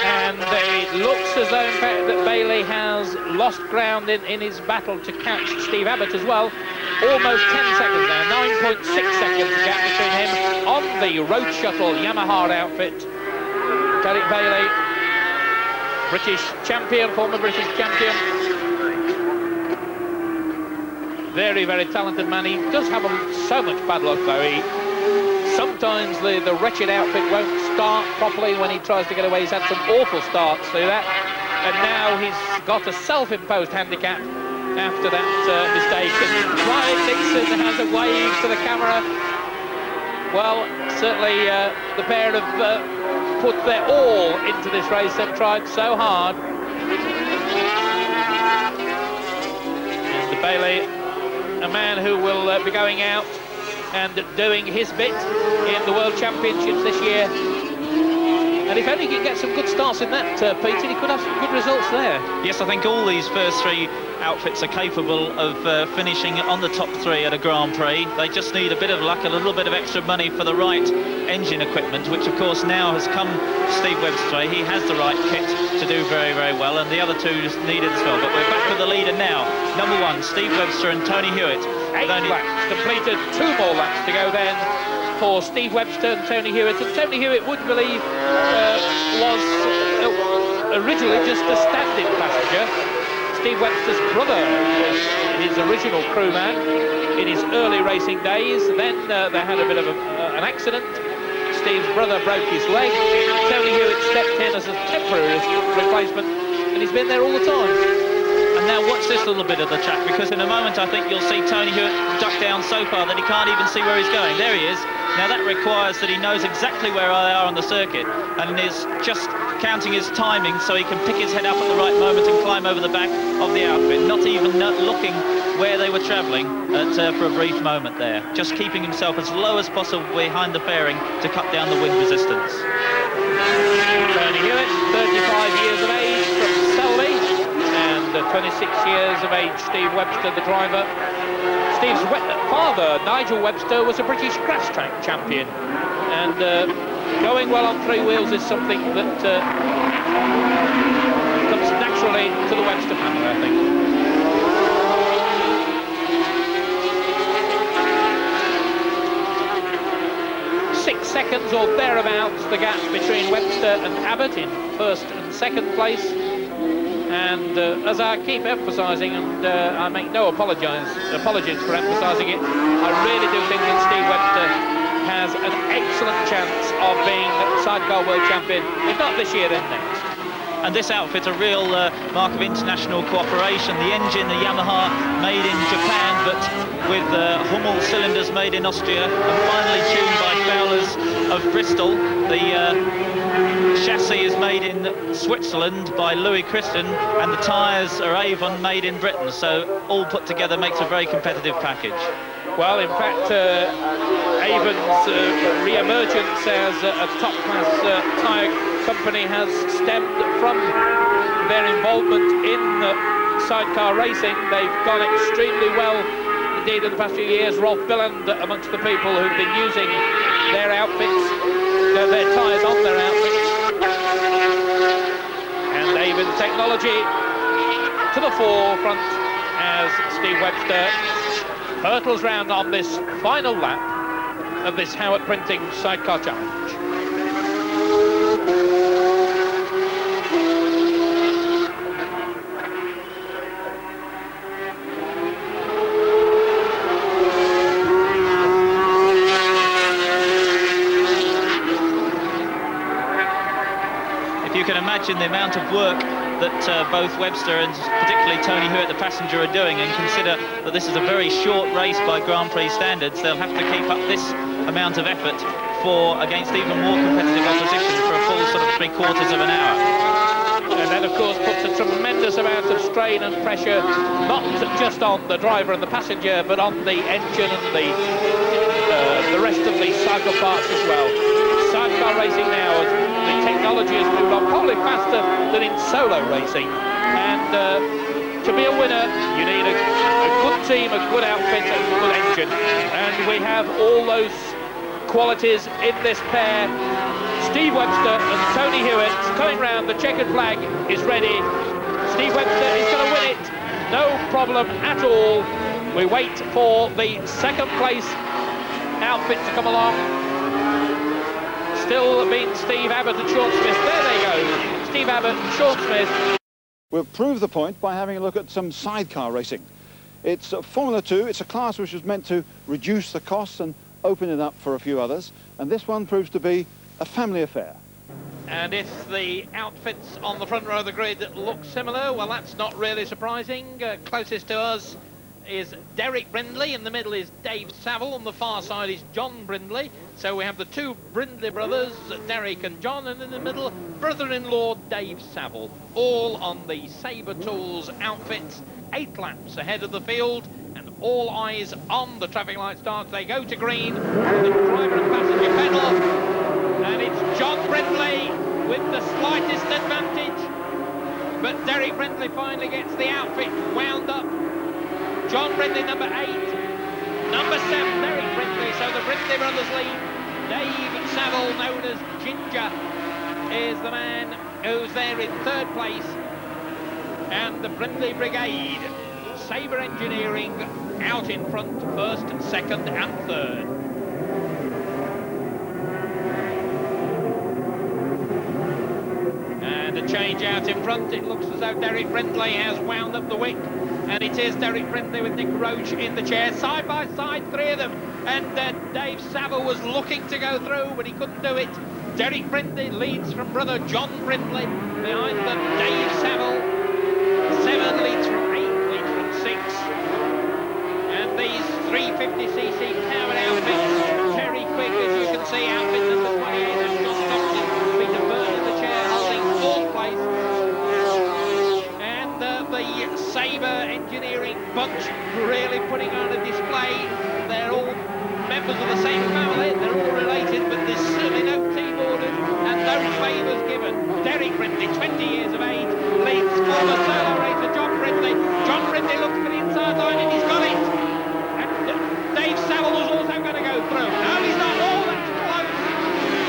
And it looks as though, in fact, that Bailey has lost ground in his battle to catch Steve Abbott as well. Almost 10 seconds now, 9.6 seconds gap between him on the Road Shuttle Yamaha outfit. Derek Bailey, British champion, former British champion. Very, very talented man. He does have so much bad luck, though. Sometimes the wretched outfit won't start properly when he tries to get away. He's had some awful starts through that. And now he's got a self-imposed handicap after that mistake. And Brian Nixon has a wave to the camera. Well, certainly the pair have put their all into this race. They've tried so hard. And Bailey, a man who will be going out and doing his bit in the World Championships this year. And if only he can get some good starts in that, Peter, he could have some good results there. Yes, I think all these first three outfits are capable of finishing on the top three at a Grand Prix. They just need a bit of luck, a little bit of extra money for the right engine equipment, which of course now has come Steve Webster. He has the right kit to do very, very well, and the other two just need it as well. But we're back with the leader now. Number one, Steve Webster and Tony Hewitt. 8 laps completed, 2 more laps to go then for Steve Webster and Tony Hewitt. And Tony Hewitt, would believe, was originally just a stand-in passenger. Steve Webster's brother was his original crewman in his early racing days. Then they had a bit of an accident. Steve's brother broke his leg. Tony Hewitt stepped in as a temporary replacement, and he's been there all the time. And now watch this little bit of the track, because in a moment I think you'll see Tony Hewitt duck down so far that he can't even see where he's going. There he is. Now that requires that he knows exactly where they are on the circuit and is just counting his timing so he can pick his head up at the right moment and climb over the back of the outfit, not even looking where they were travelling for a brief moment there. Just keeping himself as low as possible behind the fairing to cut down the wind resistance. Tony Hewitt, 35 years of age from Selby, and 26 years of age Steve Webster, the driver. Steve's father, Nigel Webster, was a British grass track champion, and going well on 3 wheels is something that comes naturally to the Webster family, I think. 6 seconds or thereabouts the gap between Webster and Abbott in first and second place. And as I keep emphasising, and I make no apologies for emphasising it, I really do think that Steve Webster has an excellent chance of being Sidecar World Champion, if not this year, then next. And this outfit's a real mark of international cooperation. The engine, the Yamaha, made in Japan, but with Hummel cylinders made in Austria, and finally tuned by Fowlers of Bristol. The chassis is made in Switzerland by Louis Christian, and the tyres are Avon, made in Britain. So all put together makes a very competitive package. Well, in fact, Avon's re-emergence as a top-class tyre company has stemmed from their involvement in sidecar racing. They've gone extremely well indeed in the past few years. Rolf Billand amongst the people who've been using their outfits, their tyres on their outfits. And Avon technology to the forefront as Steve Webster hurtles round on this final lap of this Howard Printing Sidecar Challenge. If you can imagine the amount of work that both Webster and particularly Tony Hewitt, the passenger, are doing, and consider that this is a very short race by Grand Prix standards, they'll have to keep up this amount of effort against even more competitive opposition for a full sort of 3/4 of an hour. And that, of course, puts a tremendous amount of strain and pressure, not just on the driver and the passenger, but on the engine and the rest of the cycle parts as well. Sidecar racing now, as the technology has moved on probably faster than in solo racing, and to be a winner you need a good team, a good outfit and a good engine, and we have all those qualities in this pair. Steve Webster and Tony Hewitt coming round, the checkered flag is ready. Steve Webster is going to win it, no problem at all. We wait for the second place outfit to come along. Still being Steve Abbott and Sean Smith. There they go. Steve Abbott and Sean Smith. We'll prove the point by having a look at some sidecar racing. It's Formula 2. It's a class which was meant to reduce the costs and open it up for a few others. And this one proves to be a family affair. And if the outfits on the front row of the grid look similar, well, that's not really surprising. Closest to us is Derek Brindley, in the middle is Dave Saville, on the far side is John Brindley. So we have the two Brindley brothers, Derek and John, and in the middle, brother-in-law Dave Saville, all on the Sabre Tools outfits, 8 laps ahead of the field, and all eyes on the traffic light starts. They go to green, the driver and passenger pedal, and it's John Brindley with the slightest advantage. But Derek Brindley finally gets the outfit wound up. John Brindley, number 8. Number 7, Derek Brindley. So the Brindley brothers lead. Dave Saville, known as Ginger, is the man who's there in 3rd place. And the Brindley Brigade, Sabre Engineering, out in front, 1st, 2nd and 3rd. And a change out in front. It looks as though Derek Brindley has wound up the wick. And it is Derek Brindley with Nick Roach in the chair. Side by side, 3 of them. And Dave Saville was looking to go through, but he couldn't do it. Derek Brindley leads from brother John Brindley. Behind them, Dave Saville. 7 leads from 8, leads from 6. And these 350cc powered outfits, very quick, as you can see. Outfit number 28, that's John Thompson. Peter Byrne in the chair, holding 4th place. And the Sabre Engineering bunch really putting on a display. They're all members of the same family, they're all related, but there's certainly no team orders and no favours given. Derek Brindley, 20 years of age, leads former solo racer John Brindley. John Brindley looks for the inside line and he's got it. And Dave Saville was also going to go through. No, he's not. Oh, that's close.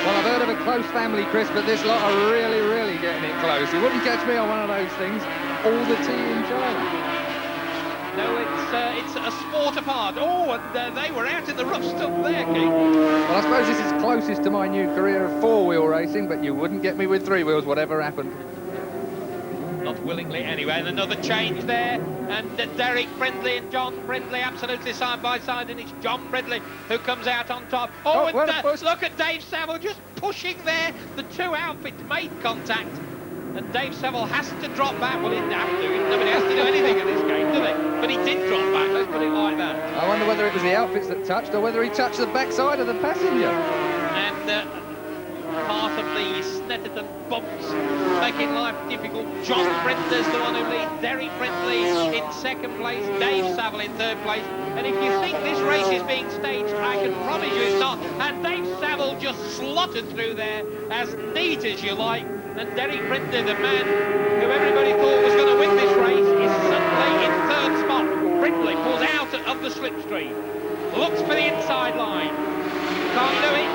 Well, I've heard of a close family, Chris, but this lot are really, really getting it close. You wouldn't catch me on one of those things. All the tea in China. No, it's a sport apart. Oh, and they were out in the rough stuff there, Keith. Well, I suppose this is closest to my new career of 4-wheel racing, but you wouldn't get me with 3 wheels, whatever happened. Not willingly anyway. And another change there. And Derek Brindley and John Brindley absolutely side by side, and it's John Brindley who comes out on top. Oh, and look at Dave Saville just pushing there. The 2 outfits made contact. And Dave Saville has to drop back. Well, he didn't have to. Nobody has to do anything in this game, do they? But he did drop back, let's put it like that. I wonder whether it was the outfits that touched or whether he touched the backside of the passenger. And part of the Snetterton bumps making life difficult. John Brindley's the one who leads. Derek Brindley in 2nd place. Dave Saville in 3rd place. And if you think this race is being staged, I can promise you it's not. And Dave Saville just slotted through there as neat as you like. And Derek Brindley, the man who everybody thought was going to win this race, is suddenly in 3rd spot. Brindley pulls out of the slipstream, looks for the inside line, can't do it,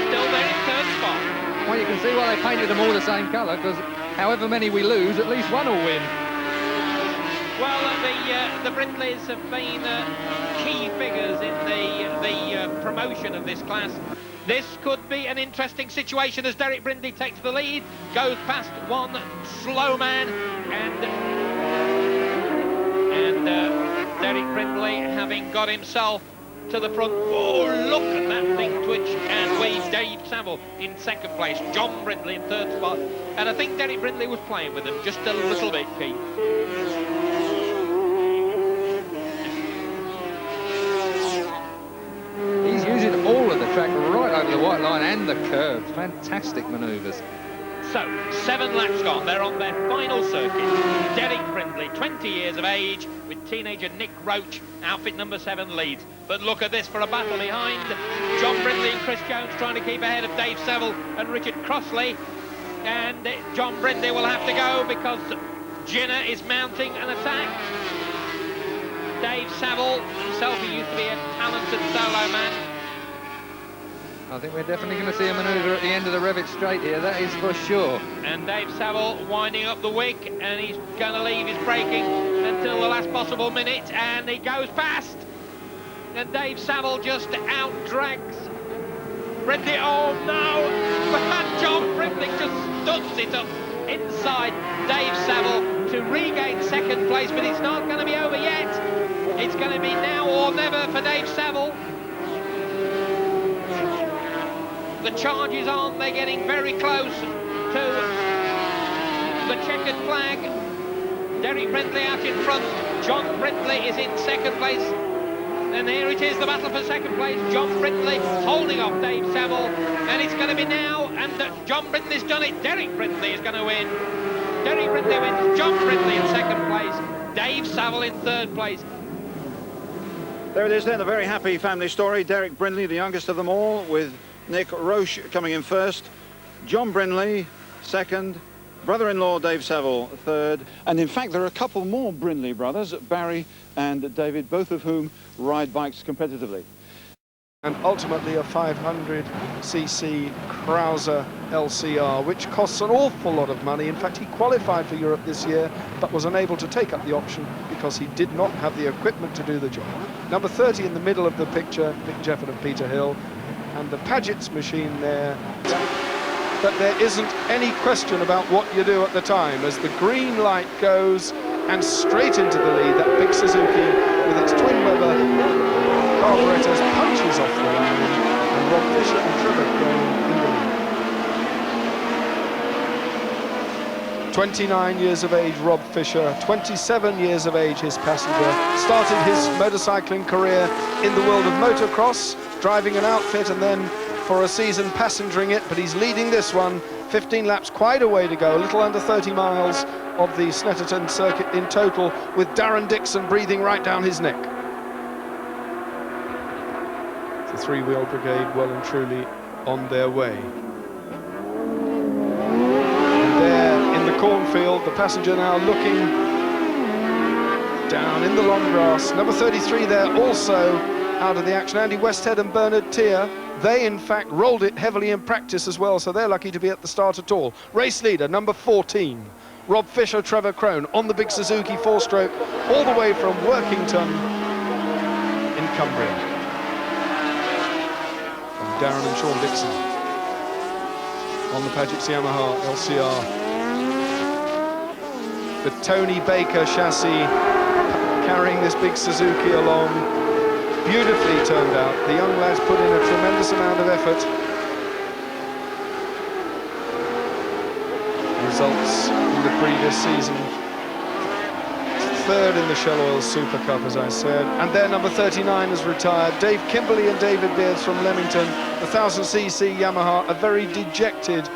still there in 3rd spot. Well, you can see why they painted them all the same colour, because however many we lose, at least one will win. Well, the Brindleys have been key figures in the promotion of this class. This could be an interesting situation as Derek Brindley takes the lead, goes past one slow man, and Derek Brindley, having got himself to the front. Oh, look at that thing twitch, and leads Dave Saville in 2nd place, John Brindley in 3rd spot, and I think Derek Brindley was playing with them just a little bit, Keith. He's using all of the track right over the white line and the curves. Fantastic manoeuvres. So, 7 laps gone. They're on their final circuit. Derek Brindley, 20 years of age, with teenager Nick Roach, outfit number 7, leads. But look at this for a battle behind. John Brindley and Chris Jones trying to keep ahead of Dave Saville and Richard Crossley. And John Brindley will have to go because Ginner is mounting an attack. Dave Saville, himself, who used to be a talented solo man. I think we're definitely going to see a manoeuvre at the end of the Revit straight here, that is for sure. And Dave Saville winding up the wick, and he's going to leave his braking until the last possible minute, and he goes past. And Dave Saville just out-drags Brindley. Oh no! But John Brindley just studs it up inside Dave Saville to regain 2nd place, but it's not going to be over yet. It's going to be now or never for Dave Saville. The charge is on, they're getting very close to the checkered flag. Derek Brindley out in front, John Brindley is in 2nd place. And here it is, the battle for 2nd place. John Brindley holding off Dave Saville, and it's going to be now, and John Brindley's done it. Derek Brindley is going to win. Derek Brindley wins, John Brindley in 2nd place, Dave Saville in 3rd place. There it is then, a very happy family story. Derek Brindley, the youngest of them all, with Nick Roche coming in 1st. John Brindley, second. Brother-in-law Dave Saville, third. And in fact, there are a couple more Brindley brothers, Barry and David, both of whom ride bikes competitively. And ultimately a 500cc Krauser LCR, which costs an awful lot of money. In fact, he qualified for Europe this year, but was unable to take up the option because he did not have the equipment to do the job. Number 30 in the middle of the picture, Vic Jefford and Peter Hill, and the Paget's machine there. But there isn't any question about what you do at the time, as the green light goes and straight into the lead. That big Suzuki with its twin Weber carburetors punches off the line, and Rob Fisher and Trevor Crone in the lead. 29 years of age, Rob Fisher, 27 years of age, his passenger. Started his motorcycling career in the world of motocross, driving an outfit and then for a season passengering it, but he's leading this one. 15 laps, quite a way to go, a little under 30 miles of the Snetterton circuit in total, with Darren Dixon breathing right down his neck. The three-wheel brigade well and truly on their way. And there in the cornfield, the passenger now looking down in the long grass. Number 33 there also out of the action. Andy Westhead and Bernard Tier. They, in fact, rolled it heavily in practice as well, so they're lucky to be at the start at all. Race leader, number 14, Rob Fisher, Trevor Crone, on the big Suzuki four-stroke, all the way from Workington in Cumbria. And Darren and Sean Dixon on the Paget's Yamaha LCR. The Tony Baker chassis carrying this big Suzuki along. Beautifully turned out. The young lads put in a tremendous amount of effort. Results in the previous season. Third in the Shell Oil Super Cup, as I said. And their number 39 has retired. Dave Kimberley and David Beards from Leamington. The 1000cc Yamaha, a very dejected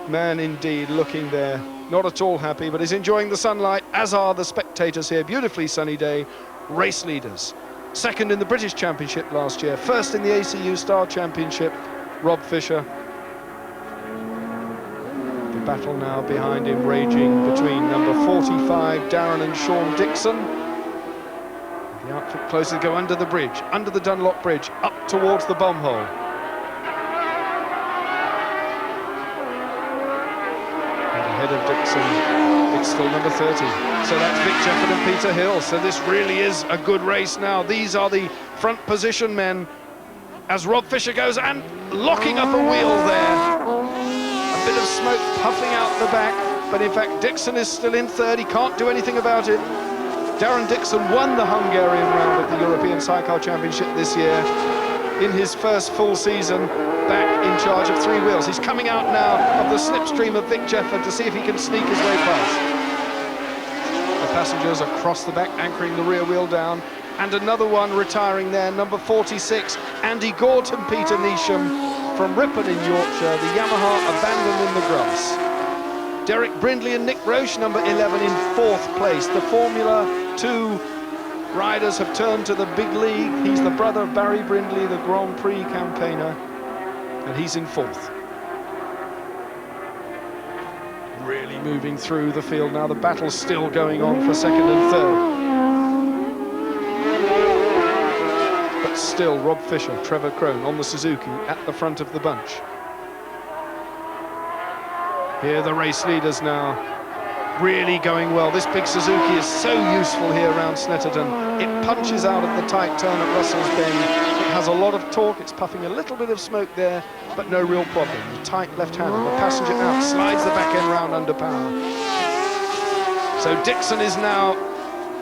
man indeed, looking there. Not at all happy, but is enjoying the sunlight, as are the spectators here. Beautifully sunny day. Race leaders. Second in the British Championship last year, first in the ACU Star Championship, Rob Fisher. The battle now behind him raging between number 45, Darren and Sean Dixon. The outfit closer to go under the bridge, under the Dunlop Bridge, up towards the bomb hole. And ahead of Dixon, it's still number 30. So that's Vic Jefford and Peter Hill. So this really is a good race now. These are the front position men as Rob Fisher goes and locking up a wheel there. A bit of smoke puffing out the back, but in fact Dixon is still in third. He can't do anything about it. Darren Dixon won the Hungarian round of the European Sidecar Championship this year in his first full season back in charge of three wheels. He's coming out now of the slipstream of Vic Jefford to see if he can sneak his way past. The passengers across the back, anchoring the rear wheel down, and another one retiring there, number 46, Andy Gorton, Peter Neesham from Ripon in Yorkshire, the Yamaha abandoned in the grass. Derek Brindley and Nick Roche, number 11, in fourth place. The Formula 2 riders have turned to the big league. He's the brother of Barry Brindley, the Grand Prix campaigner, and he's in fourth. Really moving through the field now. The battle's still going on for second and third. But still, Rob Fisher, Trevor Crone on the Suzuki at the front of the bunch. Here the race leaders now, really going well. This big Suzuki is so useful here around Snetterton. It punches out at the tight turn at Russell's Bend. It has a lot of torque. It's puffing a little bit of smoke there, but no real problem. The tight left hand, the passenger out, slides the back end round under power. So Dixon is now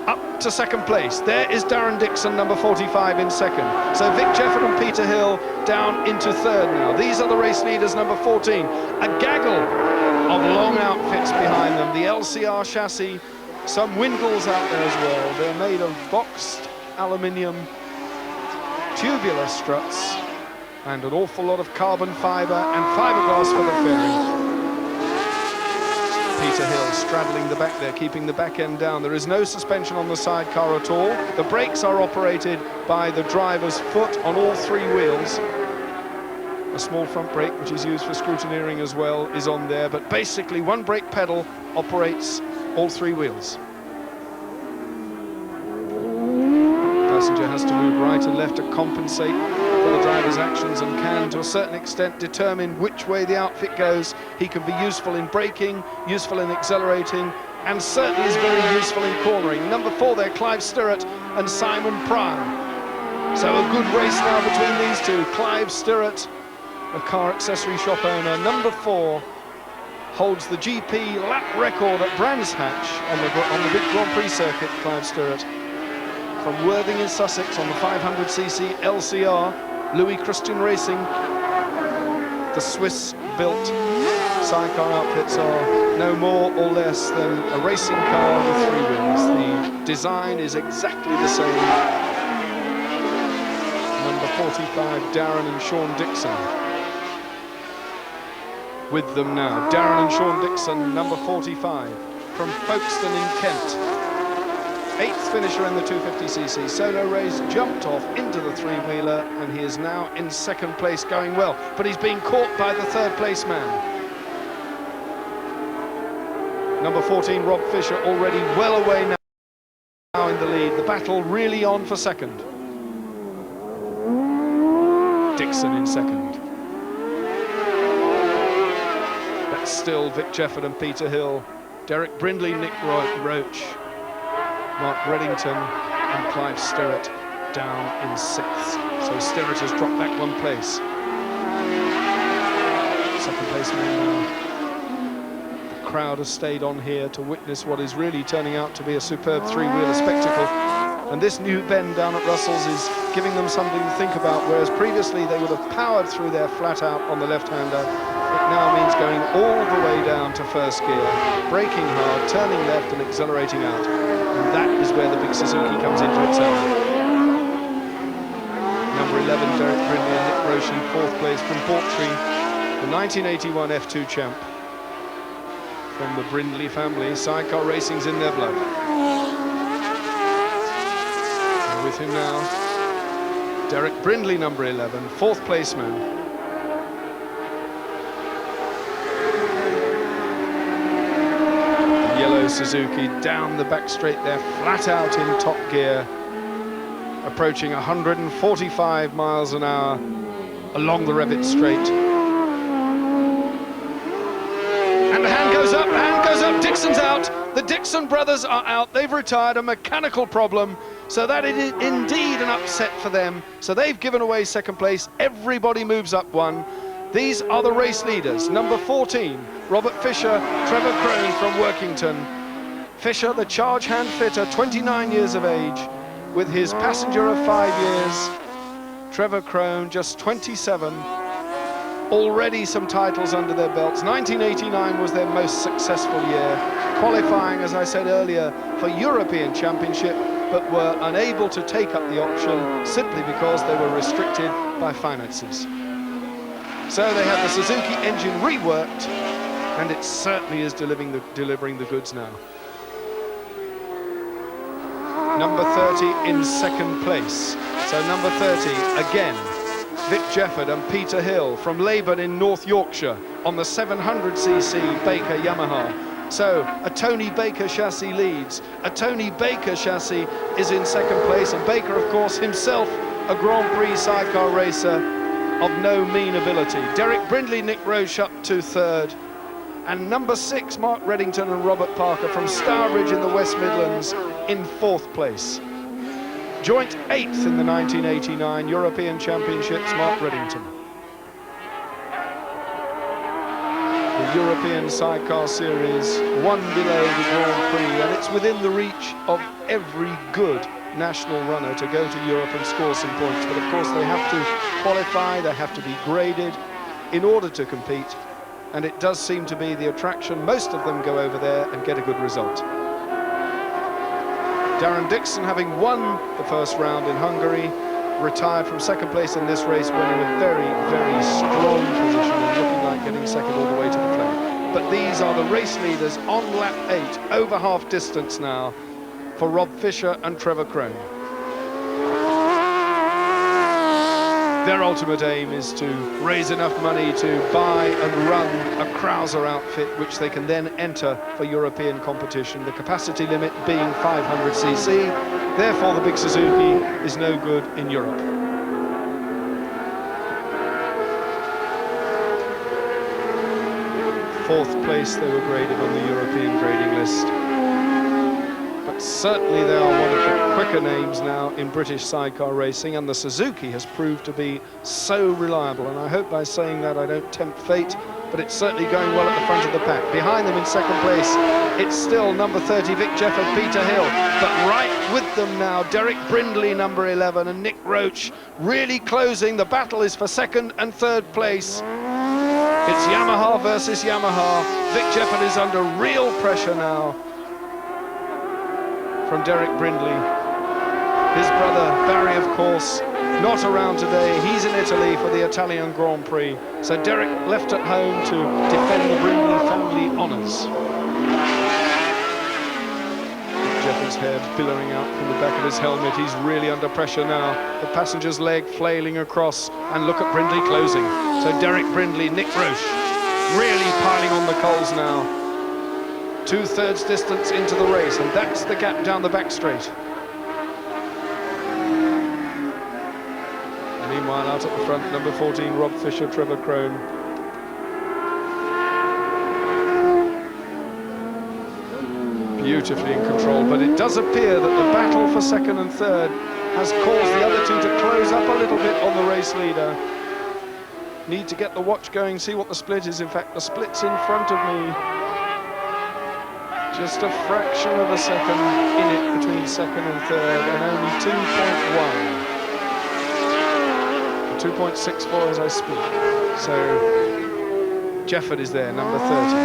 up to second place. There is Darren Dixon, number 45, in second. So Vic Jefford and Peter Hill down into third now. These are the race leaders, number 14. A gaggle of long outfits behind them. The LCR chassis, some Windles out there as well. They're made of boxed aluminium tubular struts and an awful lot of carbon fibre and fiberglass for the fairing. Peter Hill straddling the back there, keeping the back end down. There is no suspension on the sidecar at all. The brakes are operated by the driver's foot on all three wheels. A small front brake, which is used for scrutineering as well, is on there, but basically one brake pedal operates all three wheels. Passenger has to move right and left to compensate for the driver's actions and can, to a certain extent, determine which way the outfit goes. He can be useful in braking, useful in accelerating, and certainly is very useful in cornering. Number 4 there, Clive Stirrett and Simon Pryor. So a good race now between these two. Clive Stirrett, a car accessory shop owner, number 4, holds the GP lap record at Brands Hatch on the big Grand Prix circuit. Clive Stirrett from Worthing in Sussex on the 500cc LCR, Louis Christian Racing. The Swiss-built Sidecar outfits are no more or less than a racing car with 3 wheels. The design is exactly the same. Number 45, Darren and Sean Dixon. With them now, Darren and Sean Dixon, number 45, from Folkestone in Kent. 8th finisher in the 250cc solo race, jumped off into the 3-wheeler, and he is now in 2nd place, going well, but he's being caught by the 3rd place man. Number 14, Rob Fisher, already well away now in the lead. The battle really on for 2nd. Dixon in 2nd. That's still Vic Jefford and Peter Hill, Derek Brindley, Nick Roach, Mark Reddington and Clive Stirrett down in 6th. So Stirrett has dropped back 1 place. 2nd place man now. The crowd has stayed on here to witness what is really turning out to be a superb 3-wheeler spectacle. And this new bend down at Russell's is giving them something to think about, whereas previously they would have powered through there flat out on the left-hander. It now means going all the way down to 1st gear, braking hard, turning left and accelerating out. And that is where the big Suzuki comes into its own. Number 11, Derek Brindley and Nick Roche in 4th place from Portree, the 1981 F2 champ. From the Brindley family, Sidecar racing's in their blood. And with him now, Derek Brindley, number 11, 4th place man. Yellow Suzuki down the back straight there, flat out in top gear, approaching 145 miles an hour along the Revit straight. And the hand goes up, Dixon's out. The Dixon brothers are out. They've retired, a mechanical problem, so that is indeed an upset for them. So they've given away 2nd place. Everybody moves up 1. These are the race leaders. Number 14, Robert Fisher, Trevor Crone from Workington. Fisher, the charge hand fitter, 29 years of age, with his passenger of 5 years. Trevor Crone, just 27. Already some titles under their belts. 1989 was their most successful year, qualifying, as I said earlier, for European Championship, but were unable to take up the option simply because they were restricted by finances. So they have the Suzuki engine reworked, and it certainly is delivering the goods now. Number 30 in 2nd place. So number 30, again, Vic Jefford and Peter Hill from Leyburn in North Yorkshire on the 700cc Baker Yamaha. So a Tony Baker chassis leads. A Tony Baker chassis is in 2nd place, and Baker, of course, himself a Grand Prix Sidecar racer of no mean ability. Derek Brindley, Nick Roche up to 3rd. And number 6, Mark Reddington and Robert Parker from Stourbridge in the West Midlands in 4th place. Joint 8th in the 1989 European Championships, Mark Reddington. The European Sidecar Series, 1 below the Grand Prix, and it's within the reach of every good national runner to go to Europe and score some points. But of course they have to qualify, they have to be graded in order to compete. And it does seem to be the attraction. Most of them go over there and get a good result. Darren Dixon, having won the 1st round in Hungary, retired from 2nd place in this race, went in a very, very strong position and looking like getting 2nd all the way to the flag. But these are the race leaders on lap 8, over half distance now, for Rob Fisher and Trevor Crone. Their ultimate aim is to raise enough money to buy and run a Cruiser outfit, which they can then enter for European competition. The capacity limit being 500cc, therefore the big Suzuki is no good in Europe. Fourth place they were graded on the European grading list. But certainly they are one of the quicker names now in British sidecar racing, and the Suzuki has proved to be so reliable, and I hope by saying that I don't tempt fate, but it's certainly going well at the front of the pack. Behind them in second place, it's still number 30, Vic Jefford, Peter Hill, but right with them now, Derek Brindley, number 11, and Nick Roach really closing. The battle is for second and third place. It's Yamaha versus Yamaha. Vic Jefford is under real pressure now from Derek Brindley. His brother Barry, of course, not around today. He's in Italy for the Italian Grand Prix. So Derek left at home to defend the Brindley family honours. Jefford's hair billowing out from the back of his helmet. He's really under pressure now. The passenger's leg flailing across, and look at Brindley closing. So Derek Brindley, Nick Roche, really piling on the coals now. 2/3 distance into the race, and that's the gap down the back straight. And meanwhile, out at the front, number 14, Rob Fisher, Trevor Crone. Beautifully in control, but it does appear that the battle for second and third has caused the other two to close up a little bit on the race leader. Need to get the watch going, see what the split is. In fact, the split's in front of me. Just a fraction of a second in it between second and third, and only 2.1. 2.64 as I speak. So Jefford is there, number 30.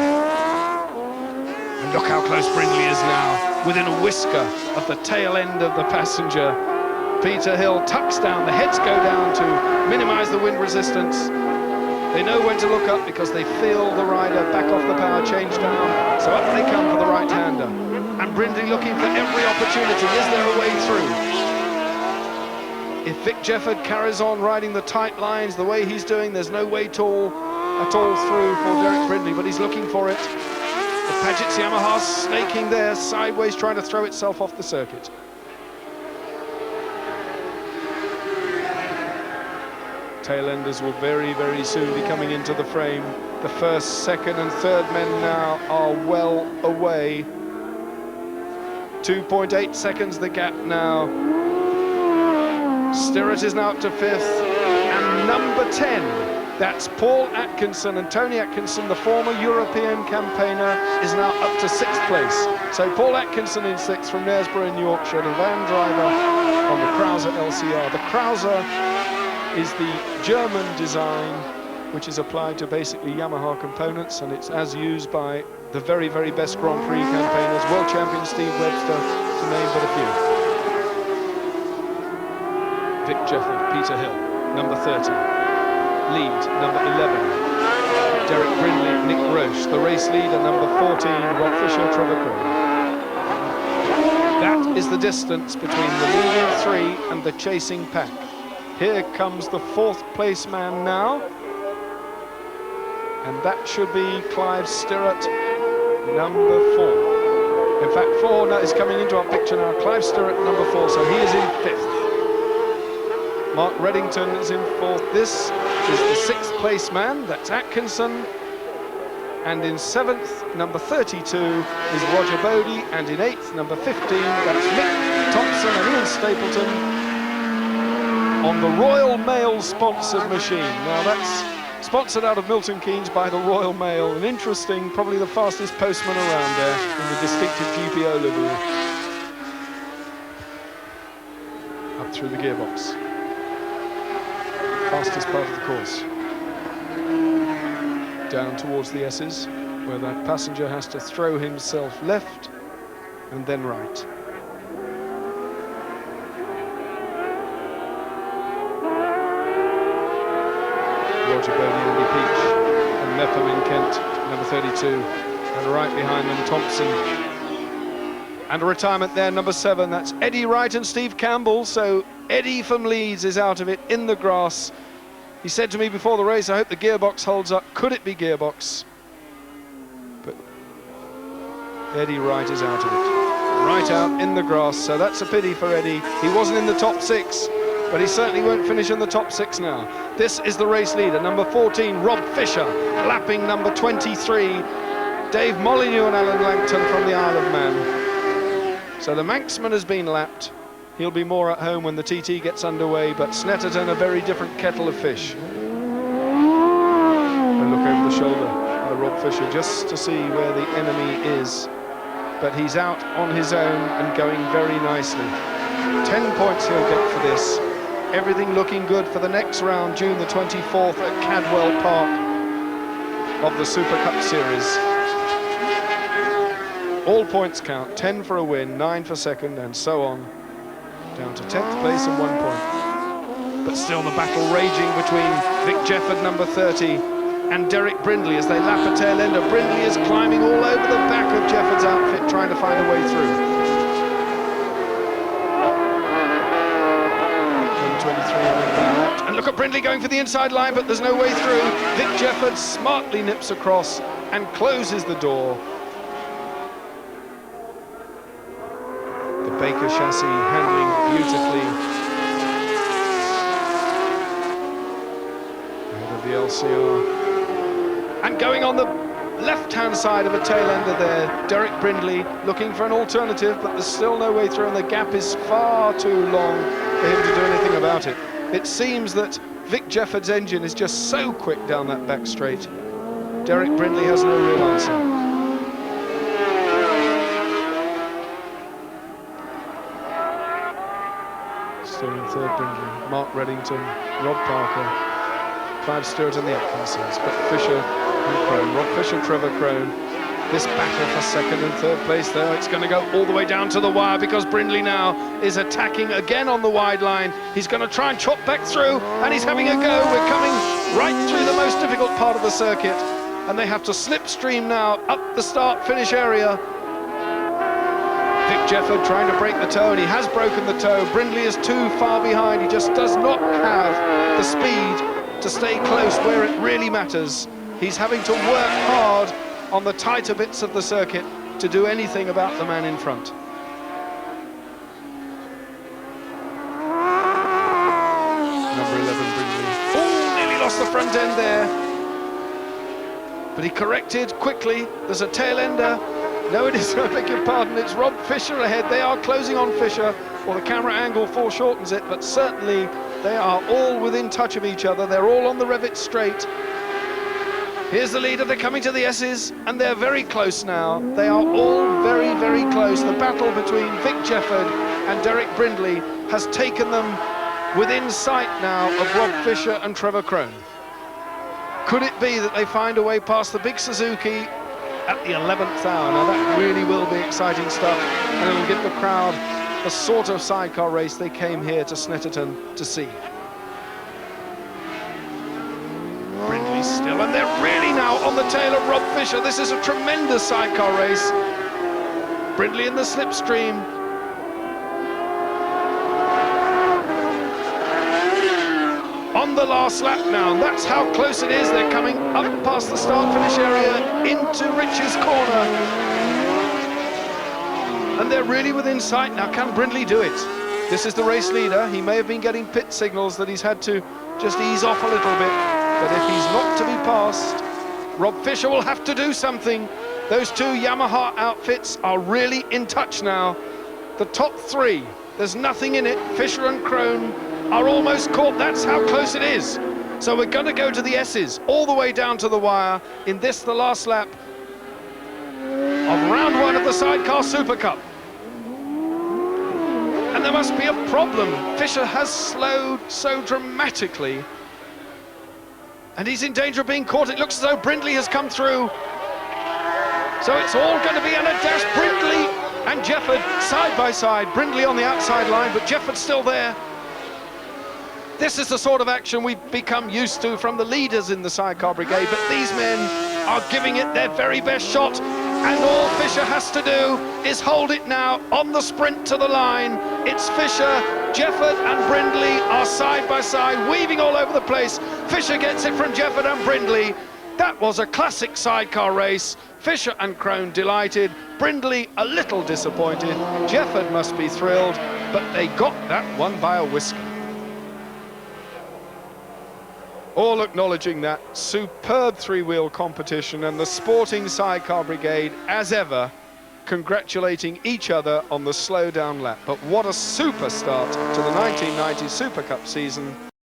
And look how close Brindley is now, within a whisker of the tail end of the passenger. Peter Hill tucks down, the heads go down to minimise the wind resistance. They know when to look up because they feel the rider back off the power, change down. So up they come for the right-hander. And Brindley looking for every opportunity. Is there a way through? If Vic Jefford carries on riding the tight lines the way he's doing, there's no way at all through for Derek Brindley, but he's looking for it. The Paget's Yamaha snaking there, sideways, trying to throw itself off the circuit. Tailenders will very, very soon be coming into the frame. The first, second and third men now are well away. 2.8 seconds the gap now. Stirrett is now up to fifth, and number 10, that's Paul Atkinson, and Tony Atkinson, the former European campaigner, is now up to sixth place. So Paul Atkinson in sixth from Knaresborough in Yorkshire, the van driver on the Cruiser LCR. The Cruiser is the German design which is applied to basically Yamaha components, and it's as used by the very, very best Grand Prix campaigners, world champion Steve Webster, to name but a few. Vic Jefford, Peter Hill, number 30. Lead, number 11. Derek Brindley, Nick Roche. The race leader, number 14, Rob Fisher, Trevor Crone. That is the distance between the leading three and the chasing pack. Here comes the fourth place man now, and that should be Clive Stirrett, number 4. In fact, 4 now is coming into our picture now. Clive Stirrett, number 4, so he is in 5th. Mark Reddington is in 4th. This is the 6th place man, that's Atkinson. And in 7th, number 32, is Roger Bodie, and in 8th, number 15, that's Mick Thompson and Ian Stapleton on the Royal Mail sponsored machine. Now that's sponsored out of Milton Keynes by the Royal Mail, and interesting, probably the fastest postman around there in the distinctive GPO livery. Up through the gearbox. Fastest part of the course. Down towards the S's, where that passenger has to throw himself left and then right. Roger Bodie, Andy Peach, and Mepham in Kent, number 32, and right behind them Thompson. And a retirement there, number 7, that's Eddie Wright and Steve Campbell. So Eddie from Leeds is out of it in the grass. He said to me before the race, I hope the gearbox holds up. Could it be gearbox? But Eddie Wright is out of it. Right out in the grass, so that's a pity for Eddie. He wasn't in the top 6, but he certainly won't finish in the top 6 now. This is the race leader, number 14, Rob Fisher, lapping number 23, Dave Molyneux and Alan Langton from the Isle of Man. So the Manxman has been lapped. He'll be more at home when the TT gets underway, but Snetterton, a very different kettle of fish. And look over the shoulder by Rob Fisher just to see where the enemy is. But he's out on his own and going very nicely. 10 points he'll get for this. Everything looking good for the next round, June the 24th at Cadwell Park of the Super Cup Series. All points count, 10 for a win, 9 for second, and so on, down to 10th place and 1 point. But still the battle raging between Vic Jefford, number 30, and Derek Brindley as they lap a tail ender. Brindley is climbing all over the back of Jefford's outfit, trying to find a way through. Number 23, and look at Brindley going for the inside line, but there's no way through. Vic Jefford smartly nips across and closes the door. The Baker chassis handling beautifully. Ahead of the LCR. And going on the left-hand side of a tail ender there, Derek Brindley looking for an alternative, but there's still no way through, and the gap is far too long for him to do anything about it. It seems that Vic Jefford's engine is just so quick down that back straight. Derek Brindley has no real answer. Still in third, Brindley, Mark Reddington, Rob Parker, Clive Stewart and the Atkinsons, but Fisher and Crone. Rob Fisher, Trevor Crone. This battle for second and third place, though, it's going to go all the way down to the wire because Brindley now is attacking again on the wide line. He's going to try and chop back through, and he's having a go. We're coming right through the most difficult part of the circuit, and they have to slipstream now up the start-finish area. Vic Jefford trying to break the toe, and he has broken the toe. Brindley is too far behind. He just does not have the speed to stay close where it really matters. He's having to work hard on the tighter bits of the circuit to do anything about the man in front. Number 11, Brindley. Oh, nearly lost the front end there. But he corrected quickly. There's a tail ender. No, it isn't, I beg your pardon, it's Rob Fisher ahead. They are closing on Fisher, or the camera angle foreshortens it, but certainly they are all within touch of each other. They're all on the Revitt straight. Here's the leader, they're coming to the S's, and they're very close now. They are all very, very close. The battle between Vic Jefford and Derek Brindley has taken them within sight now of Rob Fisher and Trevor Crone. Could it be that they find a way past the big Suzuki at the 11th hour? Now that really will be exciting stuff, and it'll give the crowd the sort of sidecar race they came here to Snetterton to see. Brindley still, and they're really now on the tail of Rob Fisher. This is a tremendous sidecar race. Brindley in the slipstream. On the last lap now, and that's how close it is. They're coming up past the start-finish area into Rich's corner. And they're really within sight now. Can Brindley do it? This is the race leader. He may have been getting pit signals that he's had to just ease off a little bit. But if he's not to be passed, Rob Fisher will have to do something. Those two Yamaha outfits are really in touch now. The top three, there's nothing in it. Fisher and Crone are almost caught. That's how close it is. So we're going to go to the S's, all the way down to the wire, in this, the last lap of round one of the Sidecar Super Cup. And there must be a problem. Fisher has slowed so dramatically, and he's in danger of being caught. It looks as though Brindley has come through. So it's all going to be in a dash. Brindley and Jefford side by side. Brindley on the outside line, but Jefford's still there. This is the sort of action we've become used to from the leaders in the Sidecar Brigade, but these men are giving it their very best shot. and all Fisher has to do is hold it now on the sprint to the line. It's Fisher, Jefford and Brindley are side by side, weaving all over the place. Fisher gets it from Jefford and Brindley. That was a classic sidecar race. Fisher and Crone delighted, Brindley a little disappointed. Jefford must be thrilled, but they got that one by a whisker. All acknowledging that superb three-wheel competition, and the Sporting Sidecar Brigade, as ever, congratulating each other on the slow down lap. But what a super start to the 1990 Super Cup season.